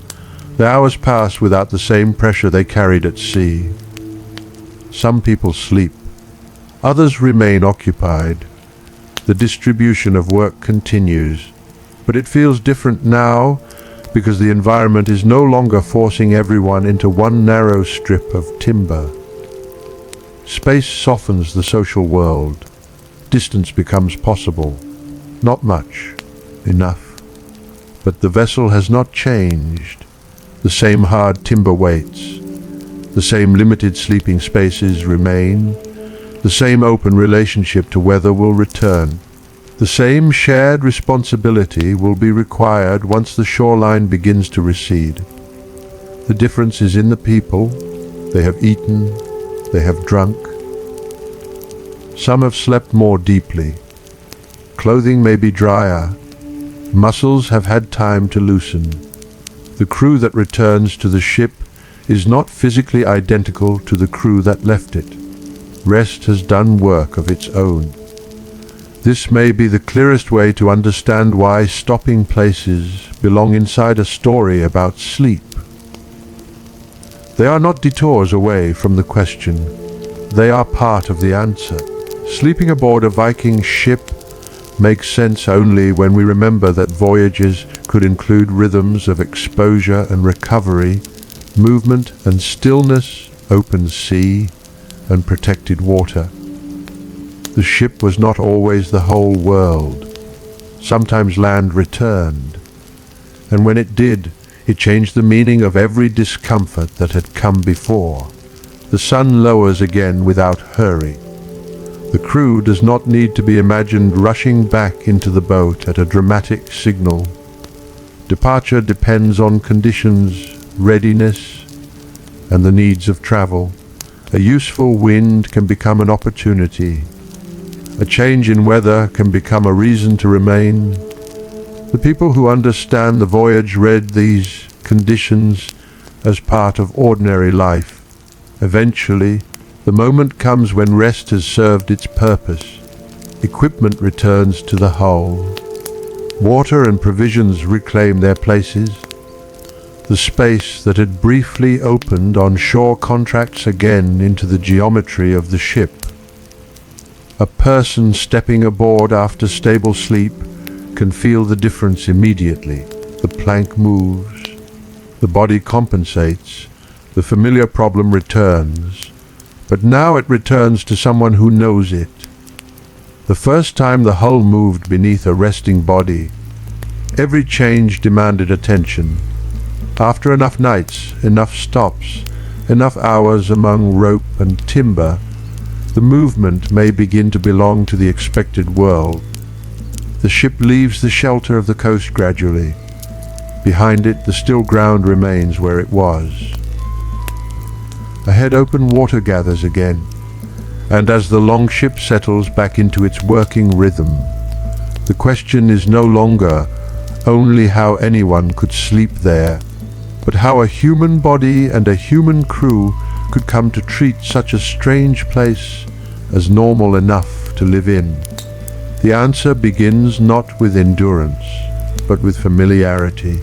The hours pass without the same pressure they carried at sea. Some people sleep. Others remain occupied. The distribution of work continues, but it feels different now because the environment is no longer forcing everyone into one narrow strip of timber. Space softens the social world. Distance becomes possible. Not much. Enough. But the vessel has not changed. The same hard timber waits. The same limited sleeping spaces remain. The same open relationship to weather will return. The same shared responsibility will be required once the shoreline begins to recede. The difference is in the people. They have eaten. They have drunk. Some have slept more deeply. Clothing may be drier. Muscles have had time to loosen. The crew that returns to the ship is not physically identical to the crew that left it. Rest has done work of its own. This may be the clearest way to understand why stopping places belong inside a story about sleep. They are not detours away from the question. They are part of the answer. Sleeping aboard a Viking ship makes sense only when we remember that voyages could include rhythms of exposure and recovery, movement and stillness, open sea, and protected water. The ship was not always the whole world. Sometimes land returned, and when it did, it changed the meaning of every discomfort that had come before. The sun lowers again without hurry. The crew does not need to be imagined rushing back into the boat at a dramatic signal. Departure depends on conditions, readiness, and the needs of travel. A useful wind can become an opportunity. A change in weather can become a reason to remain. The people who understand the voyage read these conditions as part of ordinary life. Eventually, the moment comes when rest has served its purpose. Equipment returns to the hull. Water and provisions reclaim their places. The space that had briefly opened on shore contracts again into the geometry of the ship. A person stepping aboard after stable sleep can feel the difference immediately. The plank moves. The body compensates. The familiar problem returns. But now it returns to someone who knows it. The first time the hull moved beneath a resting body, every change demanded attention. After enough nights, enough stops, enough hours among rope and timber, the movement may begin to belong to the expected world. The ship leaves the shelter of the coast gradually. Behind it, the still ground remains where it was. Ahead, open water gathers again, and as the longship settles back into its working rhythm, the question is no longer only how anyone could sleep there, but how a human body and a human crew could come to treat such a strange place as normal enough to live in. The answer begins not with endurance, but with familiarity.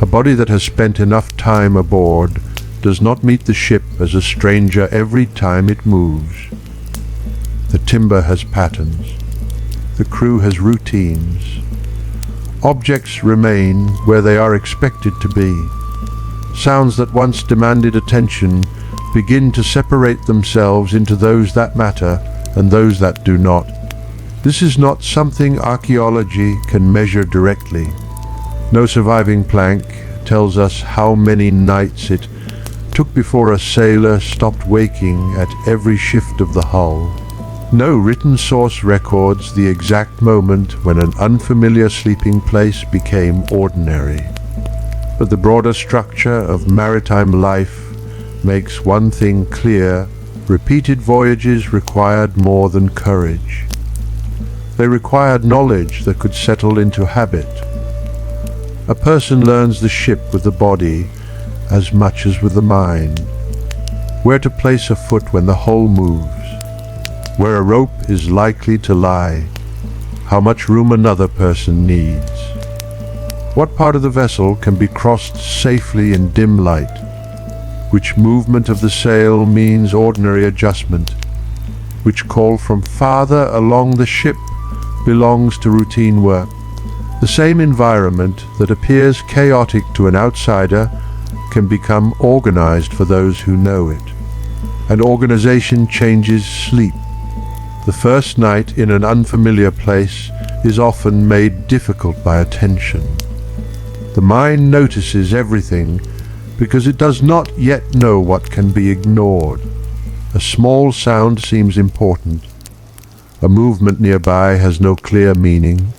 A body that has spent enough time aboard does not meet the ship as a stranger every time it moves. The timber has patterns. The crew has routines. Objects remain where they are expected to be. Sounds that once demanded attention begin to separate themselves into those that matter and those that do not. This is not something archaeology can measure directly. No surviving plank tells us how many nights it took before a sailor stopped waking at every shift of the hull. No written source records the exact moment when an unfamiliar sleeping place became ordinary. But the broader structure of maritime life makes one thing clear: repeated voyages required more than courage. They required knowledge that could settle into habit. A person learns the ship with the body as much as with the mind. Where to place a foot when the hull moves. Where a rope is likely to lie. How much room another person needs. What part of the vessel can be crossed safely in dim light? Which movement of the sail means ordinary adjustment? Which call from farther along the ship belongs to routine work? The same environment that appears chaotic to an outsider can become organized for those who know it. And organization changes sleep. The first night in an unfamiliar place is often made difficult by attention. The mind notices everything because it does not yet know what can be ignored. A small sound seems important. A movement nearby has no clear meaning.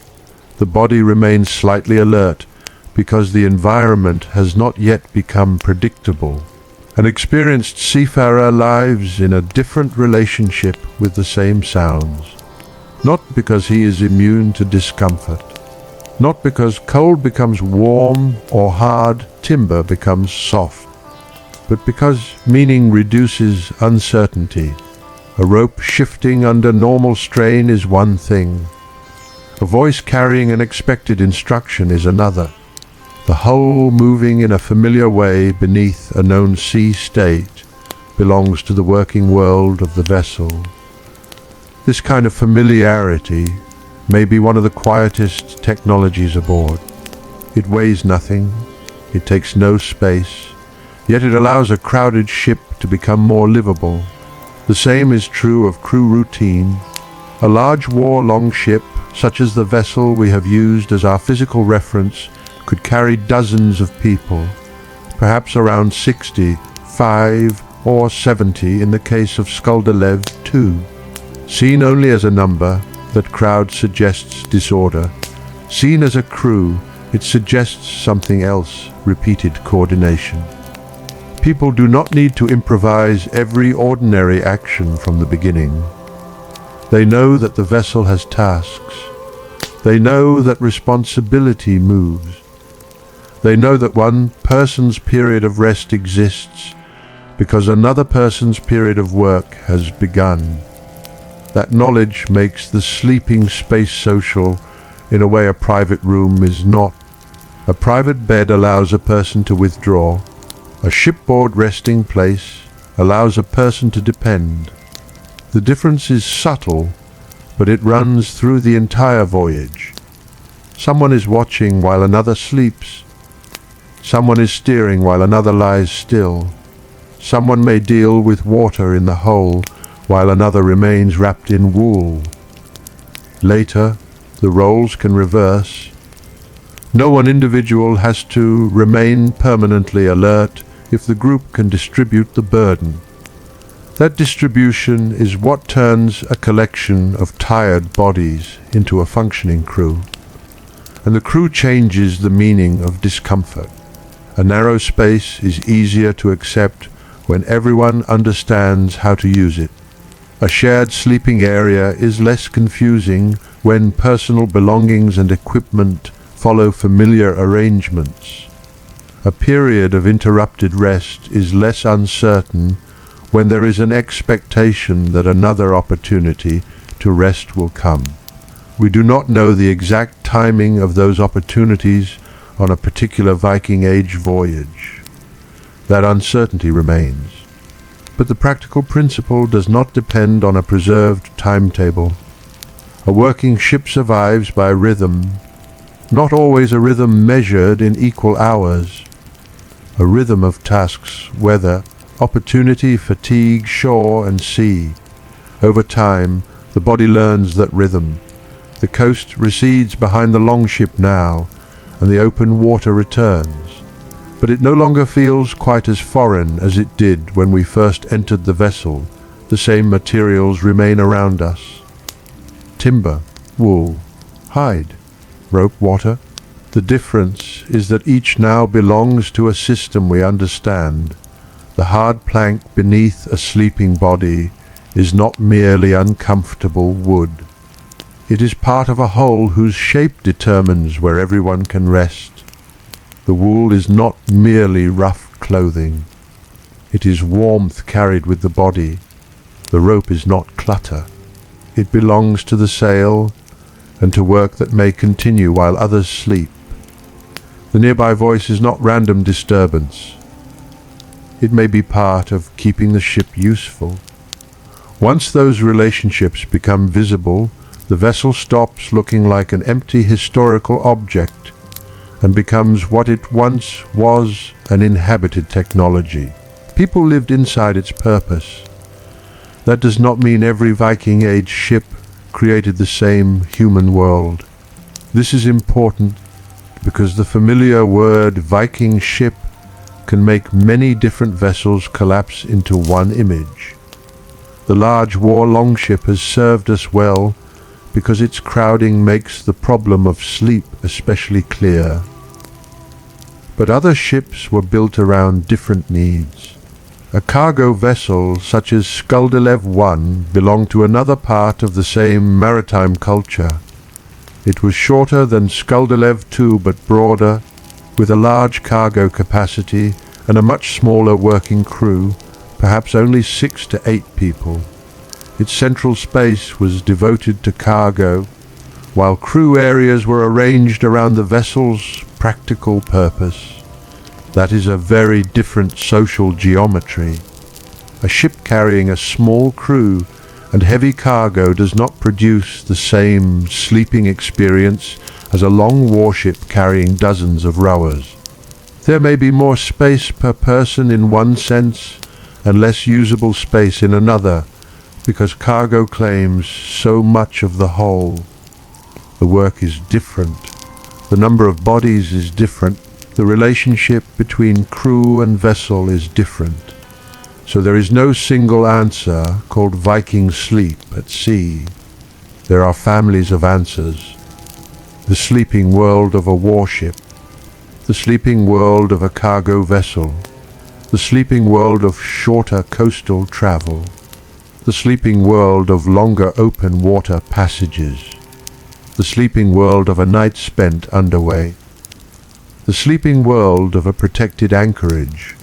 The body remains slightly alert because the environment has not yet become predictable. An experienced seafarer lives in a different relationship with the same sounds, not because he is immune to discomfort, not because cold becomes warm or hard timber becomes soft, but because meaning reduces uncertainty. A rope shifting under normal strain is one thing. A voice carrying an expected instruction is another. The hull moving in a familiar way beneath a known sea state belongs to the working world of the vessel. This kind of familiarity may be one of the quietest technologies aboard. It weighs nothing, it takes no space, yet it allows a crowded ship to become more livable. The same is true of crew routine. A large war longship, such as the vessel we have used as our physical reference, could carry dozens of people, perhaps around 60, 5 or 70 in the case of Skuldelev 2. Seen only as a number, that crowd suggests disorder. Seen as a crew, it suggests something else, repeated coordination. People do not need to improvise every ordinary action from the beginning. They know that the vessel has tasks. They know that responsibility moves. They know that one person's period of rest exists because another person's period of work has begun. That knowledge makes the sleeping space social in a way a private room is not. A private bed allows a person to withdraw. A shipboard resting place allows a person to depend. The difference is subtle, but it runs through the entire voyage. Someone is watching while another sleeps. Someone is steering while another lies still. Someone may deal with water in the hole while another remains wrapped in wool. Later, the roles can reverse. No one individual has to remain permanently alert if the group can distribute the burden. That distribution is what turns a collection of tired bodies into a functioning crew. And the crew changes the meaning of discomfort. A narrow space is easier to accept when everyone understands how to use it. A shared sleeping area is less confusing when personal belongings and equipment follow familiar arrangements. A period of interrupted rest is less uncertain when there is an expectation that another opportunity to rest will come. We do not know the exact timing of those opportunities on a particular Viking Age voyage. that uncertainty remains. But the practical principle does not depend on a preserved timetable. A working ship survives by rhythm, not always a rhythm measured in equal hours. A rhythm of tasks, weather, opportunity, fatigue, shore and sea. Over time, the body learns that rhythm. The coast recedes behind the longship now, and the open water returns. But it no longer feels quite as foreign as it did when we first entered the vessel. The same materials remain around us. Timber, wool, hide, rope, water. The difference is that each now belongs to a system we understand. The hard plank beneath a sleeping body is not merely uncomfortable wood. It is part of a whole whose shape determines where everyone can rest. The wool is not merely rough clothing. It is warmth carried with the body. The rope is not clutter. It belongs to the sail and to work that may continue while others sleep. The nearby voice is not random disturbance. It may be part of keeping the ship useful. Once those relationships become visible, the vessel stops looking like an empty historical object and becomes what it once was, an inhabited technology. People lived inside its purpose. That does not mean every Viking Age ship created the same human world. This is important because the familiar word Viking ship can make many different vessels collapse into one image. The large war longship has served us well because its crowding makes the problem of sleep especially clear. But other ships were built around different needs. A cargo vessel such as Skuldelev I belonged to another part of the same maritime culture. It was shorter than Skuldelev II but broader, with a large cargo capacity and a much smaller working crew, perhaps only 6 to 8 people. Its central space was devoted to cargo, while crew areas were arranged around the vessel's practical purpose. That is a very different social geometry. A ship carrying a small crew and heavy cargo does not produce the same sleeping experience as a long warship carrying dozens of rowers. There may be more space per person in one sense and less usable space in another, because cargo claims so much of the whole. The work is different. The number of bodies is different. The relationship between crew and vessel is different. So there is no single answer called Viking sleep at sea. There are families of answers. The sleeping world of a warship, the sleeping world of a cargo vessel, the sleeping world of shorter coastal travel, the sleeping world of longer open water passages, the sleeping world of a night spent underway, the sleeping world of a protected anchorage,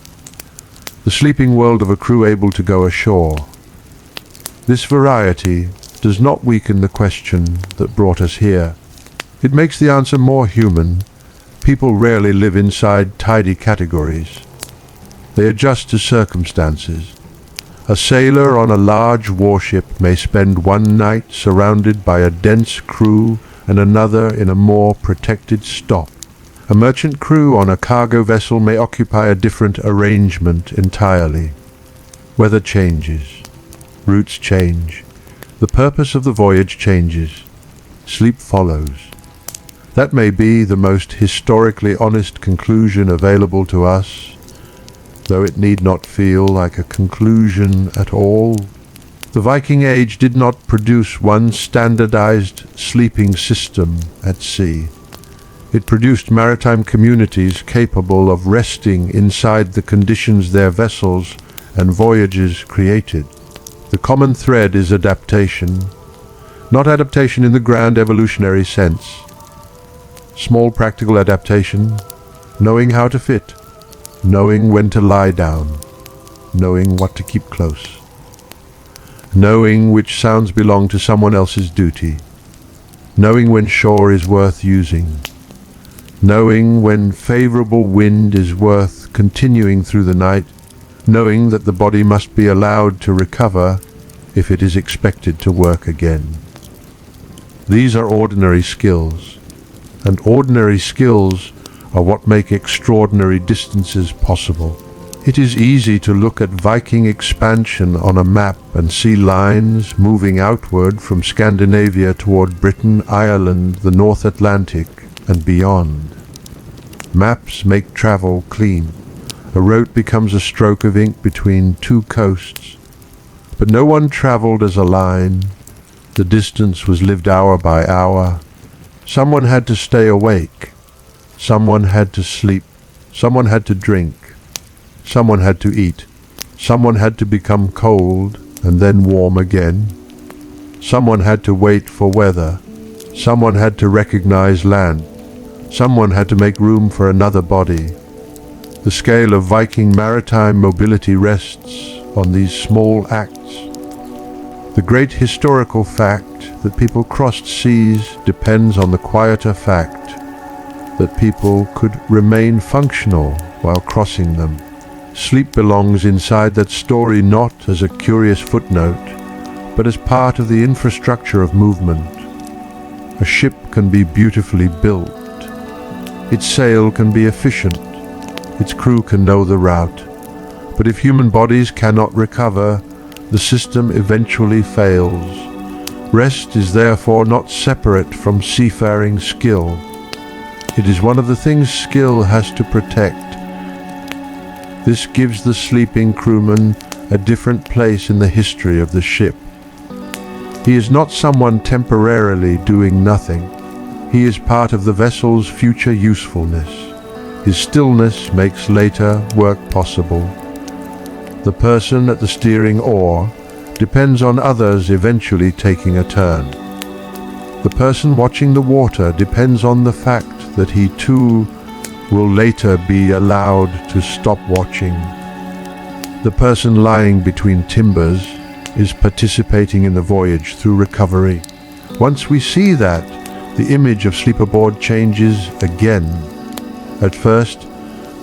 the sleeping world of a crew able to go ashore. This variety does not weaken the question that brought us here. It makes the answer more human. People rarely live inside tidy categories. They adjust to circumstances. A sailor on a large warship may spend one night surrounded by a dense crew and another in a more protected stop. A merchant crew on a cargo vessel may occupy a different arrangement entirely. Weather changes. Routes change. The purpose of the voyage changes. Sleep follows. That may be the most historically honest conclusion available to us, though it need not feel like a conclusion at all. The Viking Age did not produce one standardized sleeping system at sea. It produced maritime communities capable of resting inside the conditions their vessels and voyages created. The common thread is adaptation, not adaptation in the grand evolutionary sense. Small practical adaptation, knowing how to fit, knowing when to lie down, knowing what to keep close, knowing which sounds belong to someone else's duty, knowing when shore is worth using, knowing when favorable wind is worth continuing through the night, knowing that the body must be allowed to recover if it is expected to work again. These are ordinary skills, and ordinary skills are what make extraordinary distances possible. It is easy to look at Viking expansion on a map and see lines moving outward from Scandinavia toward Britain, Ireland, the North Atlantic, and beyond. Maps make travel clean. A road becomes a stroke of ink between two coasts. But no one traveled as a line. The distance was lived hour by hour. Someone had to stay awake. Someone had to sleep. Someone had to drink. Someone had to eat. Someone had to become cold and then warm again. Someone had to wait for weather. Someone had to recognize land. Someone had to make room for another body. The scale of Viking maritime mobility rests on these small acts. The great historical fact that people crossed seas depends on the quieter fact that people could remain functional while crossing them. Sleep belongs inside that story not as a curious footnote, but as part of the infrastructure of movement. A ship can be beautifully built. Its sail can be efficient. Its crew can know the route. But if human bodies cannot recover, the system eventually fails. Rest is therefore not separate from seafaring skill. It is one of the things skill has to protect. This gives the sleeping crewman a different place in the history of the ship. He is not someone temporarily doing nothing. He is part of the vessel's future usefulness. His stillness makes later work possible. The person at the steering oar depends on others eventually taking a turn. The person watching the water depends on the fact that he too will later be allowed to stop watching. The person lying between timbers is participating in the voyage through recovery. Once we see that, the image of sleep aboard changes again. At first,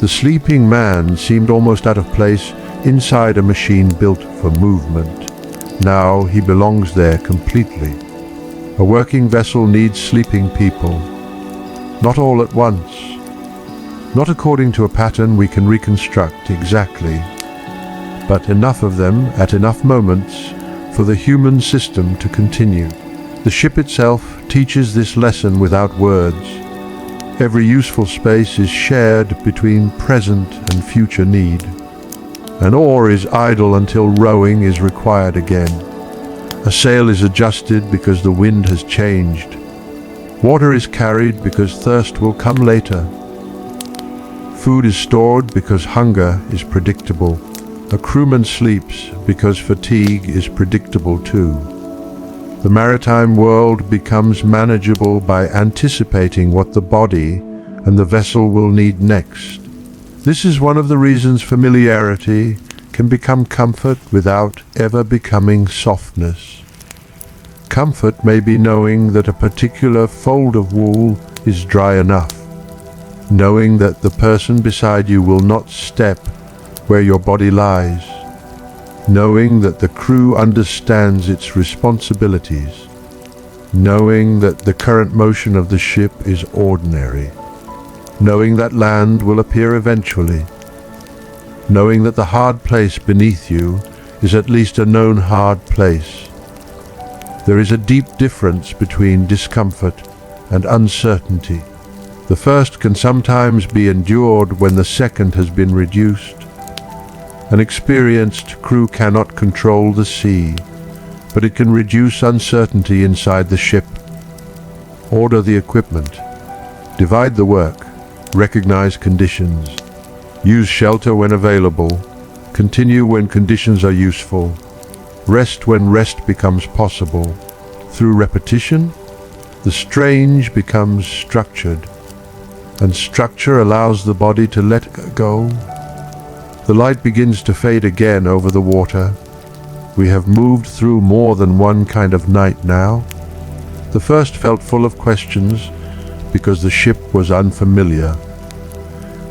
the sleeping man seemed almost out of place inside a machine built for movement. Now he belongs there completely. A working vessel needs sleeping people. Not all at once. Not according to a pattern we can reconstruct exactly, but enough of them at enough moments for the human system to continue. The ship itself teaches this lesson without words. Every useful space is shared between present and future need. An oar is idle until rowing is required again. A sail is adjusted because the wind has changed. Water is carried because thirst will come later. Food is stored because hunger is predictable. A crewman sleeps because fatigue is predictable too. The maritime world becomes manageable by anticipating what the body and the vessel will need next. This is one of the reasons familiarity can become comfort without ever becoming softness. Comfort may be knowing that a particular fold of wool is dry enough, knowing that the person beside you will not step where your body lies, knowing that the crew understands its responsibilities, knowing that the current motion of the ship is ordinary, knowing that land will appear eventually, knowing that the hard place beneath you is at least a known hard place. There is a deep difference between discomfort and uncertainty. The first can sometimes be endured when the second has been reduced. An experienced crew cannot control the sea, but it can reduce uncertainty inside the ship. Order the equipment. Divide the work. Recognize conditions. Use shelter when available. Continue when conditions are useful. Rest when rest becomes possible. Through repetition, the strange becomes structured, and structure allows the body to let go. The light begins to fade again over the water. We have moved through more than one kind of night now. The first felt full of questions because the ship was unfamiliar.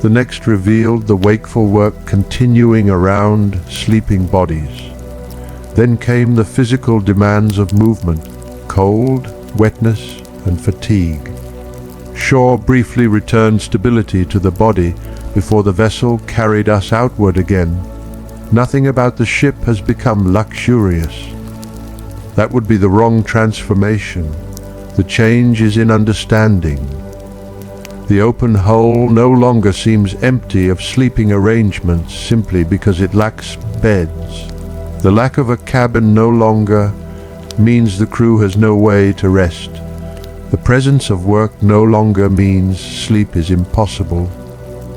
The next revealed the wakeful work continuing around sleeping bodies. Then came the physical demands of movement, cold, wetness, and fatigue. Shore briefly returned stability to the body before the vessel carried us outward again. Nothing about the ship has become luxurious. That would be the wrong transformation. The change is in understanding. The open hull no longer seems empty of sleeping arrangements simply because it lacks beds. The lack of a cabin no longer means the crew has no way to rest. The presence of work no longer means sleep is impossible.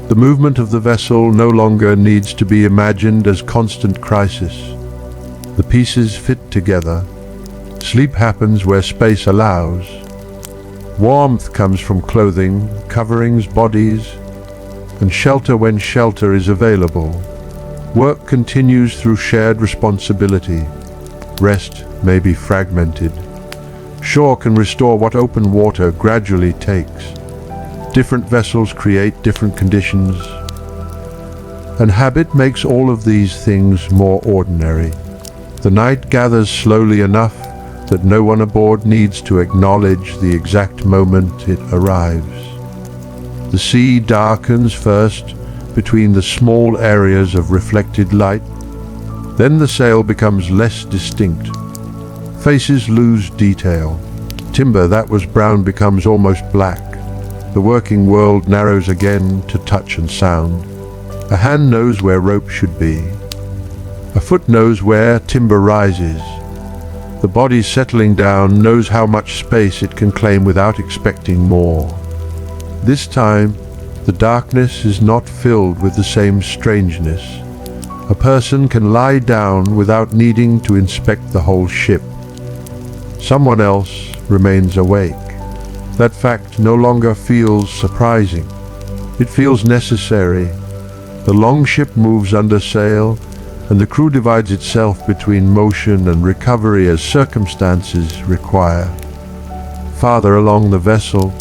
The movement of the vessel no longer needs to be imagined as constant crisis. The pieces fit together. Sleep happens where space allows. Warmth comes from clothing, coverings, bodies, and shelter when shelter is available. Work continues through shared responsibility. Rest may be fragmented. Shore can restore what open water gradually takes. Different vessels create different conditions, and habit makes all of these things more ordinary. The night gathers slowly enough that no one aboard needs to acknowledge the exact moment it arrives. The sea darkens first between the small areas of reflected light. Then the sail becomes less distinct. Faces lose detail. Timber that was brown becomes almost black. The working world narrows again to touch and sound. A hand knows where rope should be. A foot knows where timber rises. The body settling down knows how much space it can claim without expecting more. This time, the darkness is not filled with the same strangeness. A person can lie down without needing to inspect the whole ship. Someone else remains awake. That fact no longer feels surprising. It feels necessary. The longship moves under sail, and the crew divides itself between motion and recovery as circumstances require. Farther along the vessel,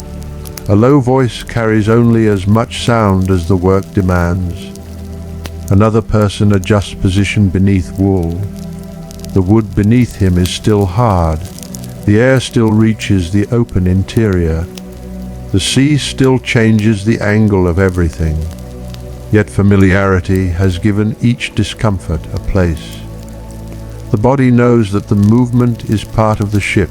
a low voice carries only as much sound as the work demands. Another person adjusts position beneath wool. The wood beneath him is still hard. The air still reaches the open interior. The sea still changes the angle of everything. Yet familiarity has given each discomfort a place. The body knows that the movement is part of the ship.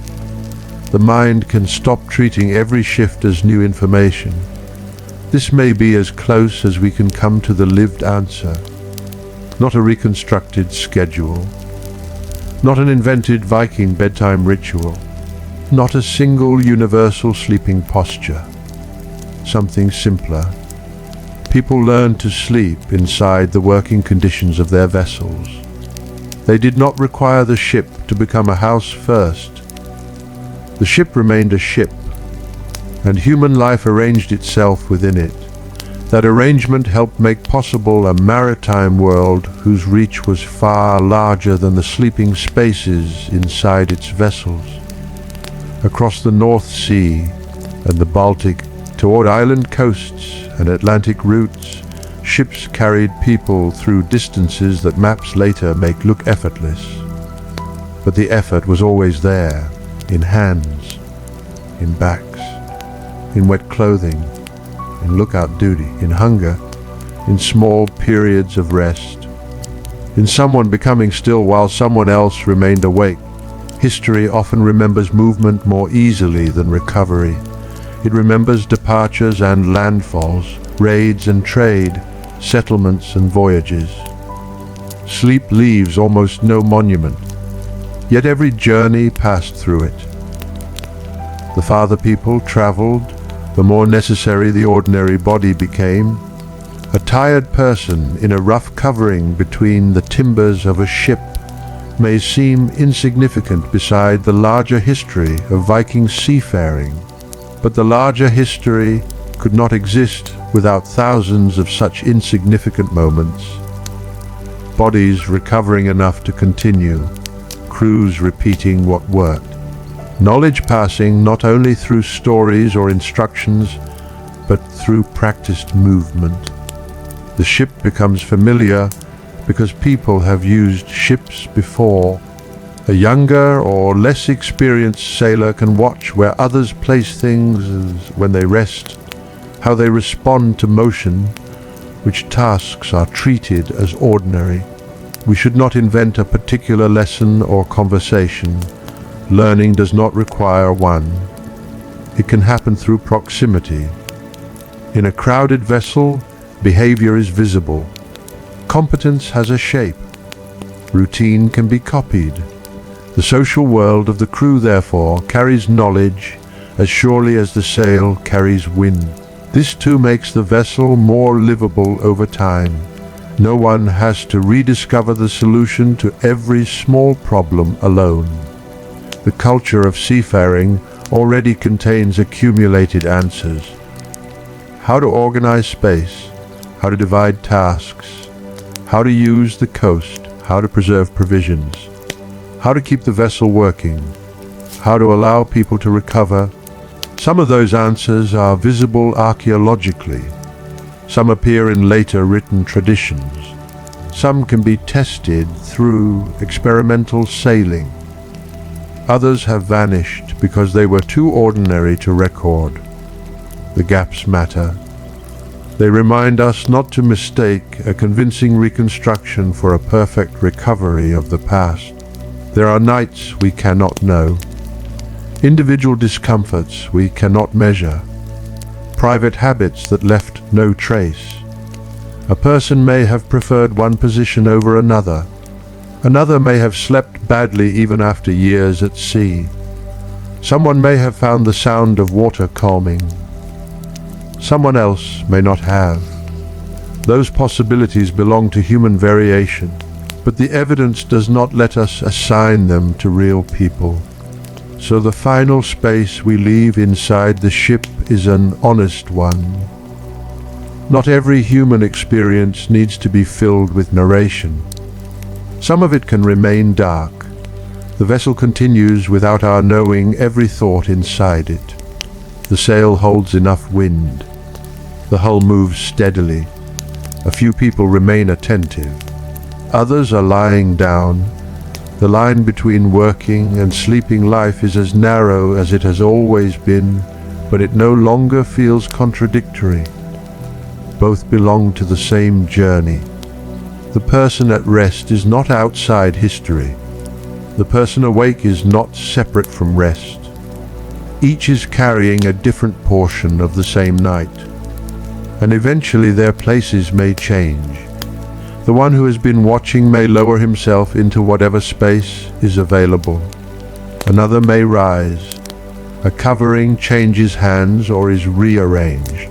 The mind can stop treating every shift as new information. This may be as close as we can come to the lived answer. Not a reconstructed schedule. Not an invented Viking bedtime ritual. Not a single universal sleeping posture. Something simpler. People learned to sleep inside the working conditions of their vessels. They did not require the ship to become a house first. The ship remained a ship, and human life arranged itself within it. That arrangement helped make possible a maritime world whose reach was far larger than the sleeping spaces inside its vessels. Across the North Sea and the Baltic, toward island coasts and Atlantic routes, ships carried people through distances that maps later make look effortless. But the effort was always there, in hands, in backs, in wet clothing, in lookout duty, in hunger, in small periods of rest, in someone becoming still while someone else remained awake. History often remembers movement more easily than recovery. It remembers departures and landfalls, raids and trade, settlements and voyages. Sleep leaves almost no monument, yet every journey passed through it. The farther people traveled, the more necessary the ordinary body became. A tired person in a rough covering between the timbers of a ship may seem insignificant beside the larger history of Viking seafaring. But the larger history could not exist without thousands of such insignificant moments. Bodies recovering enough to continue, crews repeating what worked. Knowledge passing not only through stories or instructions, but through practiced movement. The ship becomes familiar because people have used ships before. A younger or less experienced sailor can watch where others place things when they rest, how they respond to motion, which tasks are treated as ordinary. We should not invent a particular lesson or conversation. Learning does not require one. It can happen through proximity. In a crowded vessel, behavior is visible. Competence has a shape. Routine can be copied. The social world of the crew, therefore, carries knowledge as surely as the sail carries wind. This too makes the vessel more livable over time. No one has to rediscover the solution to every small problem alone. The culture of seafaring already contains accumulated answers. How to organize space, how to divide tasks, how to use the coast, how to preserve provisions, how to keep the vessel working, how to allow people to recover. Some of those answers are visible archaeologically. Some appear in later written traditions. Some can be tested through experimental sailing. Others have vanished because they were too ordinary to record. The gaps matter. They remind us not to mistake a convincing reconstruction for a perfect recovery of the past. There are nights we cannot know, individual discomforts we cannot measure, private habits that left no trace. A person may have preferred one position over another. Another may have slept badly even after years at sea. Someone may have found the sound of water calming. Someone else may not have. Those possibilities belong to human variation, but the evidence does not let us assign them to real people. So the final space we leave inside the ship is an honest one. Not every human experience needs to be filled with narration. Some of it can remain dark. The vessel continues without our knowing every thought inside it. The sail holds enough wind. The hull moves steadily. A few people remain attentive. Others are lying down. The line between working and sleeping life is as narrow as it has always been, but it no longer feels contradictory. Both belong to the same journey. The person at rest is not outside history. The person awake is not separate from rest. Each is carrying a different portion of the same night, and eventually their places may change. The one who has been watching may lower himself into whatever space is available. Another may rise. A covering changes hands or is rearranged.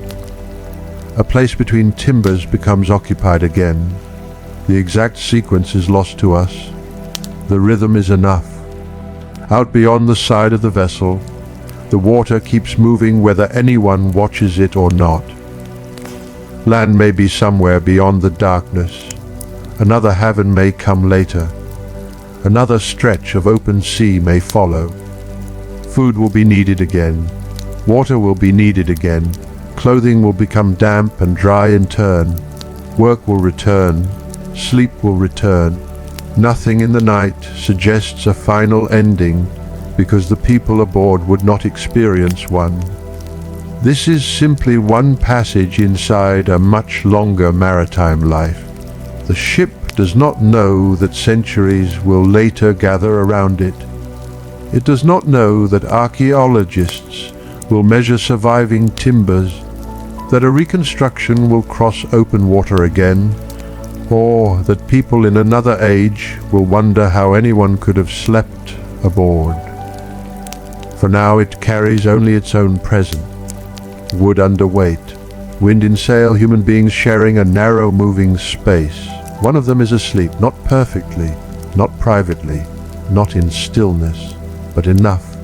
A place between timbers becomes occupied again. The exact sequence is lost to us. The rhythm is enough. Out beyond the side of the vessel, the water keeps moving whether anyone watches it or not. Land may be somewhere beyond the darkness. Another haven may come later. Another stretch of open sea may follow. Food will be needed again. Water will be needed again. Clothing will become damp and dry in turn. Work will return. Sleep will return. Nothing in the night suggests a final ending because the people aboard would not experience one. This is simply one passage inside a much longer maritime life. The ship does not know that centuries will later gather around it. It does not know that archaeologists will measure surviving timbers, that a reconstruction will cross open water again, or that people in another age will wonder how anyone could have slept aboard. For now it carries only its own present. Wood underweight, wind in sail, human beings sharing a narrow moving space. One of them is asleep, not perfectly, not privately, not in stillness, but enough.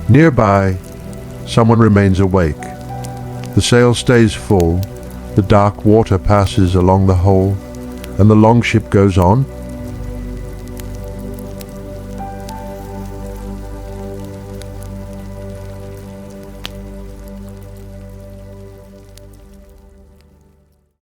Nearby, someone remains awake. The sail stays full, the dark water passes along the hull, and the longship goes on.